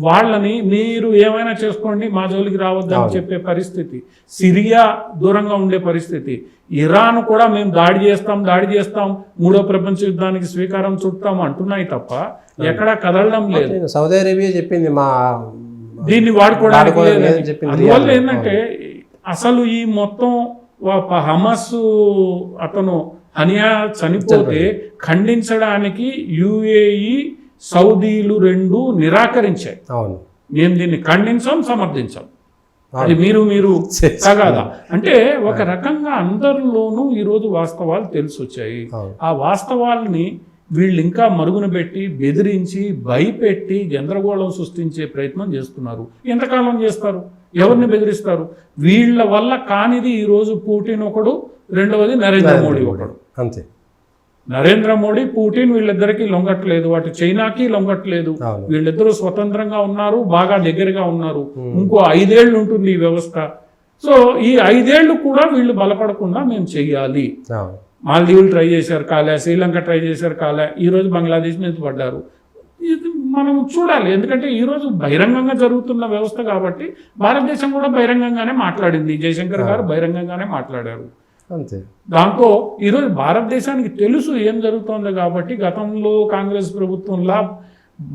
Speaker 2: వాళ్ళని మీరు ఏమైనా చేసుకోండి, మా జోలికి రావద్దని చెప్పే పరిస్థితి. సిరియా దూరంగా ఉండే పరిస్థితి. ఇరాన్ కూడా మేము దాడి చేస్తాం, మూడో ప్రపంచ యుద్ధానికి స్వీకారం చుట్టాం అంటున్నాయి తప్ప ఎక్కడా కదలడం లేదు.
Speaker 1: సౌదీ అరేబియా చెప్పింది
Speaker 2: దీన్ని వాడుకోవడానికి. అందువల్ల ఏంటంటే అసలు ఈ మొత్తం హమాస్ అతను హనియా చనిపోతే ఖండించడానికి యుఏఈ సౌదీలు రెండు నిరాకరించాయి. మేము దీన్ని ఖండించాం, సమర్థించాం. అది మీరు తగాదా అంటే ఒక రకంగా అందరిలోనూ ఈరోజు వాస్తవాలు తెలిసి వచ్చాయి. ఆ వాస్తవాల్ని వీళ్ళు ఇంకా మరుగున పెట్టి బెదిరించి భయపెట్టి గందరగోళం సృష్టించే ప్రయత్నం చేస్తున్నారు. ఎంతకాలం చేస్తారు? ఎవరిని బెదిరిస్తారు? వీళ్ళ వల్ల కానిది ఈరోజు పుటిన్ ఒకడు, రెండవది నరేంద్ర మోడీ ఒకడు.
Speaker 1: అంతే.
Speaker 2: నరేంద్ర మోడీ, పుటిన్ వీళ్ళిద్దరికీ లొంగట్లేదు, అటు చైనాకి లొంగట్లేదు. వీళ్ళిద్దరూ స్వతంత్రంగా ఉన్నారు, బాగా దగ్గరగా ఉన్నారు. ఇంకో 5 ఏళ్ళు ఉంటుంది ఈ వ్యవస్థ. సో ఈ 5 ఏళ్ళు కూడా వీళ్ళు బలపడకుండా మేము చెయ్యాలి. మాల్దీవులు ట్రై చేశారు కాలే, శ్రీలంక ట్రై చేశారు కాలే, ఈరోజు బంగ్లాదేశ్ మీద పడ్డారు. ఇది మనం చూడాలి. ఎందుకంటే ఈరోజు బహిరంగంగా జరుగుతున్న వ్యవస్థ కాబట్టి భారతదేశం కూడా బహిరంగంగానే మాట్లాడింది. జయశంకర్ గారు బహిరంగంగానే మాట్లాడారు.
Speaker 1: అంతే.
Speaker 2: దాంతో ఈరోజు భారతదేశానికి తెలుసు ఏం జరుగుతుందో కాబట్టి గతంలో కాంగ్రెస్ ప్రభుత్వంలా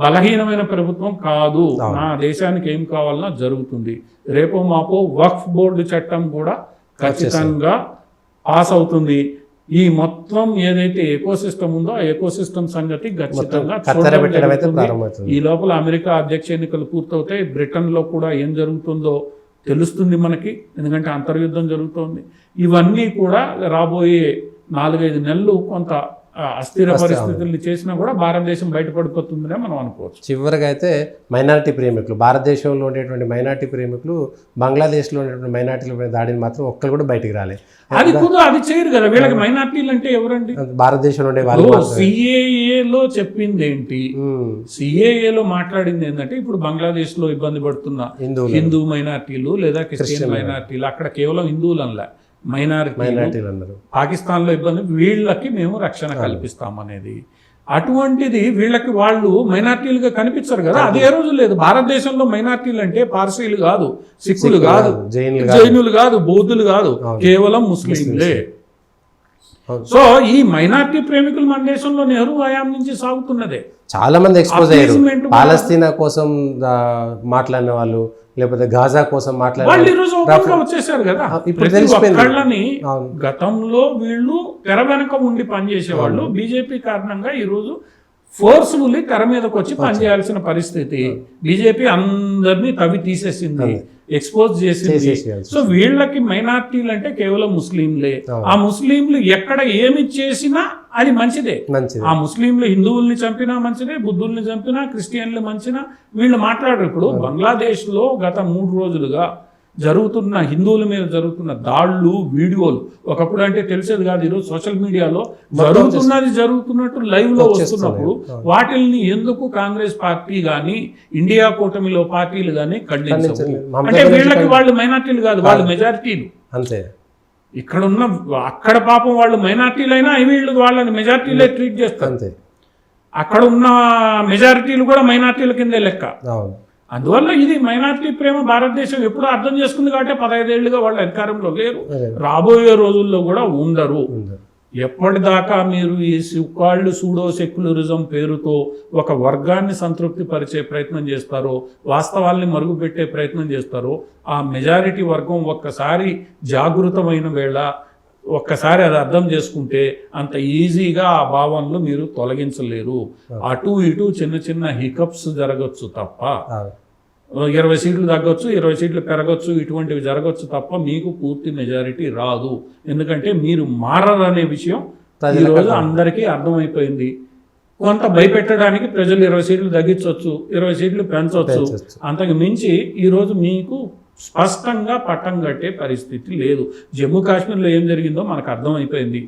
Speaker 2: బలహీనమైన ప్రభుత్వం కాదు. నా దేశానికి ఏం కావాలన్నా జరుగుతుంది. రేపో మాపో వక్ఫ్ బోర్డు చట్టం కూడా ఖచ్చితంగా పాస్ అవుతుంది. ఈ మొత్తం ఏదైతే ఎకోసిస్టమ్ ఉందో ఆ ఎకోసిస్టమ్ సంగతి ఖచ్చితంగా ఈ లోపల అమెరికా అధ్యక్ష ఎన్నికలు పూర్తవుతాయి. బ్రిటన్లో కూడా ఏం జరుగుతుందో తెలుస్తుంది మనకి, ఎందుకంటే అంతర్యుద్ధం జరుగుతోంది. ఇవన్నీ కూడా రాబోయే 4-5 నెలలు కొంత అస్థిర పరిస్థితుల్ని చేసినా కూడా భారతదేశం బయటపడిపోతుందనే మనం అనుకోవచ్చు.
Speaker 1: చివరిగా అయితే మైనారిటీ ప్రేమికులు, భారతదేశంలో ఉండేటువంటి మైనారిటీ ప్రేమికులు బంగ్లాదేశ్లో ఉండేటువంటి మైనారిటీల మీద దాడిని మాత్రం ఒక్కరు కూడా బయటికి రాలేదు.
Speaker 2: అది కూడా అది చేయరు కదా. వీళ్ళకి మైనారిటీలు అంటే ఎవరండి?
Speaker 1: భారతదేశంలో ఉండే వాళ్ళు.
Speaker 2: సిఏఏలో చెప్పింది ఏంటి? సిఏఏలో మాట్లాడింది ఏంటంటే ఇప్పుడు బంగ్లాదేశ్లో ఇబ్బంది పడుతున్న హిందూ మైనారిటీలు లేదా క్రిస్టియన్ మైనారిటీలు, అక్కడ కేవలం హిందువులు అనలే, మైనారిటీలు అన్నారు. పాకిస్తాన్లో ఇబ్బంది, వీళ్ళకి మేము రక్షణ కల్పిస్తామనేది. అటువంటిది వీళ్ళకి వాళ్ళు మైనార్టీలుగా కనిపించరు కదా. అదే రోజు లేదు. భారతదేశంలో మైనార్టీలు అంటే పార్సీలు కాదు, సిక్కులు కాదు, జైనులు కాదు, బౌద్ధులు కాదు, కేవలం ముస్లింలే. సో ఈ మైనార్టీ ప్రేమికులు మన దేశంలో నెహ్రూ హయాం నుంచి సాగుతున్నదే.
Speaker 1: చాలా మంది ఎక్స్పోజ్ అయ్యారు.
Speaker 2: Appeasement కూడా-
Speaker 1: పాలస్తీనా కోసం మాట్లాడిన వాళ్ళు, లేకపోతే గాజా కోసం మాట్లాడిన
Speaker 2: వాళ్ళు
Speaker 1: వాళ్ళు
Speaker 2: ఈ రోజు ఓపెన్ గా వచ్చేసారు కదా.
Speaker 1: ఇప్పుడు
Speaker 2: ప్రతి
Speaker 1: తెలిసిపోయింది.
Speaker 2: ఒక్కళ్ళని
Speaker 1: అవును.
Speaker 2: గతంలో వీళ్ళు తెర వెనక ఉండి పనిచేసేవాళ్ళు బీజేపీ కారణంగా ఈ రోజు ఫోర్స్ఫుల్లీ తెర మీదకి వచ్చి పనిచేయాల్సిన పరిస్థితి. బీజేపీ అందరినీ తవ్వి తీసేసింది, ఎక్స్పోజ్ చేసింది.
Speaker 1: చేసేయాల్సి
Speaker 2: సో వీళ్ళకి మైనార్టీలు అంటే కేవలం ముస్లింలే. ఆ ముస్లింలు ఎక్కడ ఏమి చేసినా అది మంచిదే.
Speaker 1: మంచిది.
Speaker 2: ఆ ముస్లింలు హిందువుల్ని చంపినా మంచిదే, బుద్ధుల్ని చంపినా, క్రిస్టియన్లు మంచినా వీళ్ళు మాట్లాడరు. ఇప్పుడు బంగ్లాదేశ్లో గత 3 రోజులుగా జరుగుతున్న హిందువుల మీద జరుగుతున్న దాళ్ళు, వీడియోలు ఒకప్పుడు అంటే తెలిసేది కాదు. ఈరోజు సోషల్ మీడియాలో జరుగుతున్నట్టు లైవ్ లో వస్తున్నప్పుడు వాటిల్ని ఎందుకు కాంగ్రెస్ పార్టీ గాని, ఇండియా కూటమిలో పార్టీలు గాని ఖండించవు? అంటే వీళ్ళకి వాళ్ళు మైనార్టీలు కాదు, వాళ్ళు మెజారిటీలు.
Speaker 1: అంతే.
Speaker 2: ఇక్కడ ఉన్న అక్కడ పాపం వాళ్ళు మైనార్టీలైనా వీళ్ళు వాళ్ళని మెజారిటీలే ట్రీట్ చేస్తారు.
Speaker 1: అంతే.
Speaker 2: అక్కడ ఉన్న మెజారిటీలు కూడా మైనార్టీల కిందే లెక్క.
Speaker 1: అవును.
Speaker 2: అందువల్ల ఇది మైనార్టీ ప్రేమ భారతదేశం ఎప్పుడూ అర్థం చేసుకుంది కాబట్టి 15 ఏళ్లుగా వాళ్ళు అధికారంలో లేరు, రాబోయే రోజుల్లో కూడా ఉండరు. ఎప్పటిదాకా మీరు ఈ కాళ్ళు సూడో సెక్యులరిజం పేరుతో ఒక వర్గాన్ని సంతృప్తి పరిచే ప్రయత్నం చేస్తారో, వాస్తవాల్ని మరుగుపెట్టే ప్రయత్నం చేస్తారో, ఆ మెజారిటీ వర్గం ఒక్కసారి జాగృతమైన వేళ ఒక్కసారి అది అర్థం చేసుకుంటే అంత ఈజీగా ఆ భావనలు మీరు తొలగించలేరు. అటు ఇటు చిన్న చిన్న హికప్స్ జరగచ్చు తప్ప, 20 సీట్లు తగ్గొచ్చు, 20 సీట్లు పెరగచ్చు, ఇటువంటివి జరగచ్చు తప్ప మీకు పూర్తి మెజారిటీ రాదు. ఎందుకంటే మీరు మారరనే విషయం ఈరోజు అందరికీ అర్థమైపోయింది. కొంత భయపెట్టడానికి ప్రజలు 20 సీట్లు తగ్గించవచ్చు, 20 సీట్లు పెంచవచ్చు. అంతకు మించి ఈరోజు మీకు స్పష్టంగా పట్టం కట్టే పరిస్థితి లేదు. జమ్మూ కాశ్మీర్లో ఏం జరిగిందో మనకు అర్థమైపోయింది.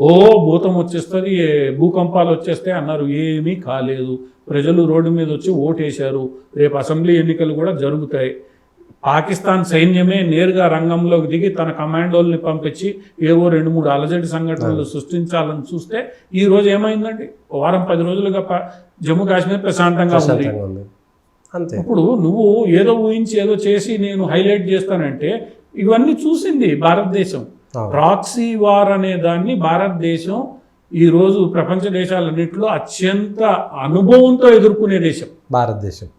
Speaker 2: ఓ భూతం వచ్చేస్తుంది, భూకంపాలు వచ్చేస్తాయి అన్నారు, ఏమీ కాలేదు. ప్రజలు రోడ్డు మీద వచ్చి ఓటేశారు. రేపు అసెంబ్లీ ఎన్నికలు కూడా జరుగుతాయి. పాకిస్తాన్ సైన్యమే నేరుగా రంగంలోకి దిగి తన కమాండోల్ని పంపించి ఏవో 2-3 అలజడి సంఘటనలు సృష్టించాలని చూస్తే ఈ రోజు ఏమైందండి? వారం 10 రోజులుగా జమ్మూ కాశ్మీర్ ప్రశాంతంగా ఉంది. ఇప్పుడు నువ్వు ఏదో ఊహించి ఏదో చేసి నేను హైలైట్ చేస్తానంటే ఇవన్నీ చూసింది భారతదేశం. ప్రాక్సీ వార్ అనే దాన్ని భారతదేశం ఈరోజు ప్రపంచ దేశాలన్నింటిలో అత్యంత అనుభవంతో ఎదుర్కొనే దేశం భారతదేశం.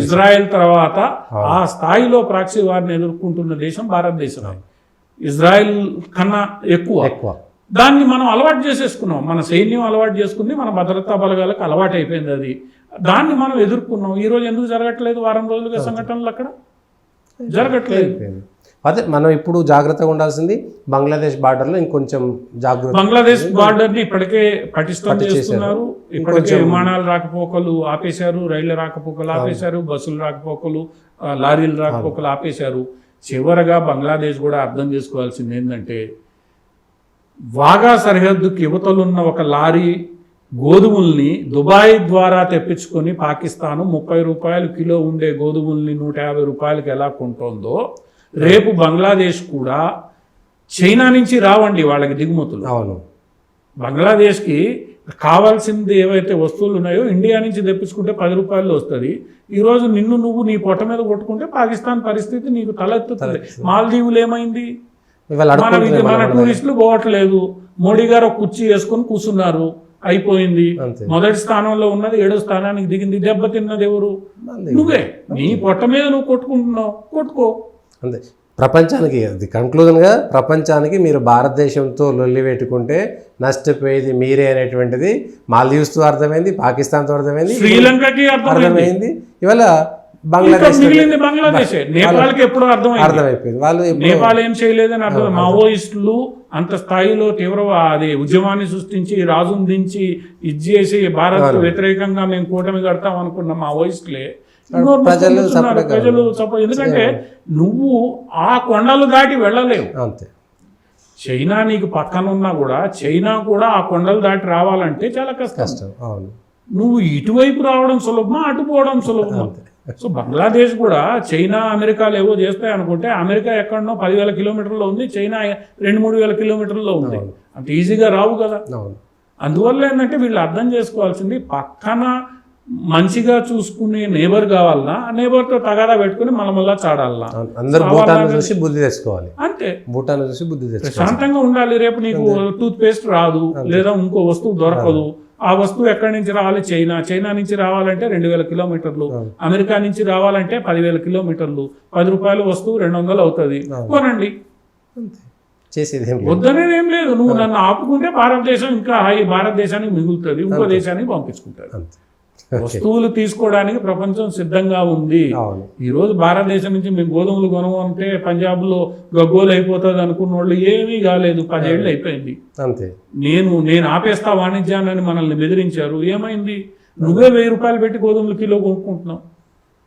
Speaker 2: ఇజ్రాయెల్ తర్వాత ఆ స్థాయిలో ప్రాక్సీ వార్ని ఎదుర్కొంటున్న దేశం భారతదేశం. ఇజ్రాయెల్ కన్నా ఎక్కువ దాన్ని మనం అలవాటు చేసేసుకున్నాం. మన సైన్యం అలవాటు చేసుకుంది, మన భద్రతా బలగాలకు అలవాటు అయిపోయింది. అది దాన్ని మనం ఎదుర్కొన్నాం. ఈ రోజు ఎందుకు జరగట్లేదు? వారం రోజులుగా సంఘటనలు అక్కడ జరగట్లేదు.
Speaker 1: అదే మనం ఇప్పుడు జాగ్రత్తగా ఉండాల్సింది బంగ్లాదేశ్ బార్డర్లో ఇంకొంచెం జాగ్రత్త.
Speaker 2: బంగ్లాదేశ్ బార్డర్ని ఇప్పటికే పటిష్టం చేస్తున్నారు. ఇప్పటికే విమానాలు రాకపోకలు ఆపేశారు, రైళ్ల రాకపోకలు ఆపేశారు, బస్సులు రాకపోకలు, లారీలు రాకపోకలు ఆపేశారు. చివరగా బంగ్లాదేశ్ కూడా అర్థం చేసుకోవాల్సింది ఏంటంటే, వాగా సరిహద్దుకి యువతలున్న ఒక లారీ గోధుమల్ని దుబాయ్ ద్వారా తెప్పించుకొని పాకిస్తాను 30 రూపాయలు కిలో ఉండే గోధుమల్ని 150 రూపాయలకి ఎలా కొంటుందో, రేపు బంగ్లాదేశ్ కూడా చైనా నుంచి రావండి వాళ్ళకి దిగుమతులు.
Speaker 1: అవును.
Speaker 2: బంగ్లాదేశ్కి కావాల్సింది ఏవైతే వస్తువులు ఉన్నాయో ఇండియా నుంచి తెప్పించుకుంటే 10 రూపాయలు వస్తుంది. ఈరోజు నువ్వు నీ పొట్ట మీద కొట్టుకుంటే పాకిస్తాన్ పరిస్థితి నీకు తలెత్తుతుంది. మాల్దీవులు ఏమైంది? మన టూరిస్టులు పోవట్లేదు. మోడీ గారు ఒక కుర్చీ వేసుకొని కూర్చున్నారు, అయిపోయింది. మొదటి స్థానంలో ఉన్నది 7వ స్థానానికి దిగింది. దెబ్బతిన్నది ఎవరు? నువ్వే. నీ పొట్ట మీద నువ్వు కొట్టుకుంటున్నావు, కొట్టుకో.
Speaker 1: అంతే. ప్రపంచానికి అది కన్క్లూజన్గా ప్రపంచానికి మీరు భారతదేశంతో లొల్లి పెట్టుకుంటే నష్టపోయేది మీరే అనేటువంటిది మాల్దీవ్స్తో అర్థమైంది, పాకిస్తాన్తో అర్థమైంది,
Speaker 2: శ్రీలంకకి
Speaker 1: అర్థమైంది. ఇవాళ బంగ్లాదేశ్
Speaker 2: నేపాల్కి ఎప్పుడో
Speaker 1: అర్థమైపోయింది. వాళ్ళు
Speaker 2: నేపాల్ ఏం చేయలేదని అర్థం. మావోయిస్టులు అంత స్థాయిలో అది ఉద్యమాన్ని సృష్టించి రాజును దించి ఇది చేసి భారత్ వ్యతిరేకంగా మేము కూటమి కడతాం అనుకున్న మావోయిస్టులే ప్రజలు సపోర్ట్. ఎందుకంటే నువ్వు ఆ కొండలు దాటి వెళ్ళలేవు.
Speaker 1: అంతే.
Speaker 2: చైనా నీకు పక్కనున్నా కూడా చైనా కూడా ఆ కొండలు దాటి రావాలంటే చాలా కష్టం.
Speaker 1: అవును.
Speaker 2: నువ్వు ఇటువైపు రావడం సులభమా, అటు పోవడం సులభమా? సో బంగ్లాదేశ్ కూడా చైనా అమెరికాలు ఏవో చేస్తాయి అనుకుంటే అమెరికా ఎక్కడనో 10,000 కిలోమీటర్లో ఉంది, చైనా 2-3 కిలోమీటర్లో ఉంది. అంత ఈజీగా రావు కదా. అందువల్ల ఏంటంటే వీళ్ళు అర్థం చేసుకోవాల్సింది, పక్కన మంచిగా చూసుకునే నేబర్ కావాలన్నా ఆ నేబర్తో తగాదా పెట్టుకుని మళ్ళా చాడాలన్నా
Speaker 1: అందరూ భూటాన్ చూసి బుద్ధి తెచ్చుకోవాలి.
Speaker 2: అంతే.
Speaker 1: భూటాన్ చూసి బుద్ధి తెచ్చుకోవాలి.
Speaker 2: ప్రశాంతంగా ఉండాలి. రేపు నీకు టూత్ పేస్ట్ రాదు, లేదా ఇంకో వస్తువు దొరకదు, ఆ వస్తువు ఎక్కడి నుంచి రావాలి? చైనా నుంచి రావాలంటే 2000 కిలోమీటర్లు, అమెరికా నుంచి రావాలంటే 10,000 కిలోమీటర్లు, 10 రూపాయల వస్తువు 200 అవుతుంది, కొనండి.
Speaker 1: చేసేది ఏం లేదు.
Speaker 2: వద్దనేది ఏం లేదు. నువ్వు నన్ను ఆపుకుంటే భారతదేశం ఇంకా భారతదేశానికి మిగులుతుంది, ఇంకో దేశానికి పంపించుకుంటారు.
Speaker 1: అంతే.
Speaker 2: వస్తువులు తీసుకోవడానికి ప్రపంచం సిద్ధంగా ఉంది.
Speaker 1: అవును.
Speaker 2: ఈ రోజు భారతదేశం నుంచి మేము గోధుమలు కొనము అంటే పంజాబ్లో గగ్గోలు అయిపోతుంది అనుకున్న వాళ్ళు ఏమీ కాలేదు. 10 ఏళ్ళు అయిపోయింది.
Speaker 1: అంతే.
Speaker 2: నేను ఆపేస్తా వాణిజ్యాన్ని మనల్ని బెదిరించారు, ఏమైంది? నువ్వే 1000 రూపాయలు పెట్టి గోధుమలు కిలో కొనుక్కుంటున్నావు.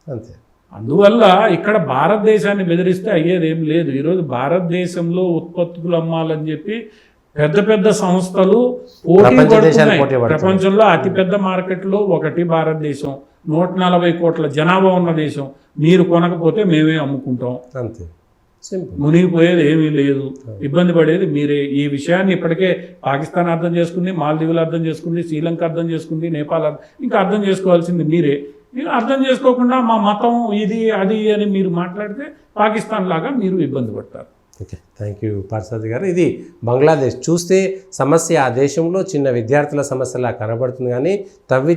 Speaker 1: అంతే.
Speaker 2: అందువల్ల ఇక్కడ భారతదేశాన్ని బెదిరిస్తే అయ్యేది ఏం లేదు. ఈరోజు భారతదేశంలో ఉత్పత్తులు అమ్మాలని చెప్పి పెద్ద పెద్ద సంస్థలు పోటీ పడుతున్నాయి. ప్రపంచంలో అతిపెద్ద మార్కెట్లో ఒకటి భారతదేశం, 140 కోట్ల జనాభా ఉన్న దేశం. మీరు కొనకపోతే మేమే అమ్ముకుంటాం.
Speaker 1: అంతే. సింపుల్.
Speaker 2: మునిగిపోయేది ఏమీ లేదు, ఇబ్బంది పడేది మీరే. ఈ విషయాన్ని ఇప్పటికే పాకిస్తాన్ అర్థం చేసుకుంది, మాల్దీవులు అర్థం చేసుకుంది, శ్రీలంక అర్థం చేసుకుంది, నేపాల్ ఇంకా అర్థం చేసుకోవాల్సింది మీరే. మీరు అర్థం చేసుకోకుండా మా మతం ఇది అది అని మీరు మాట్లాడితే పాకిస్తాన్ లాగా మీరు ఇబ్బంది పడతారు.
Speaker 1: ఓకే, థ్యాంక్ యూ పార్సాది గారు. ఇది బంగ్లాదేశ్. చూస్తే సమస్య ఆ దేశంలో చిన్న విద్యార్థుల సమస్యలా కనబడుతుంది, కానీ తవ్వి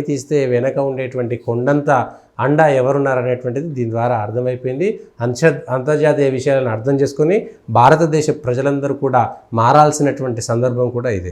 Speaker 1: తీస్తే వెనక ఉండేటువంటి కొండంత అండా ఎవరున్నారనేటువంటిది దీని ద్వారా అర్థమైపోయింది. అంతర్జాతీయ విషయాలను అర్థం చేసుకొని భారతదేశ ప్రజలందరూ కూడా మారాల్సినటువంటి సందర్భం కూడా ఇదే.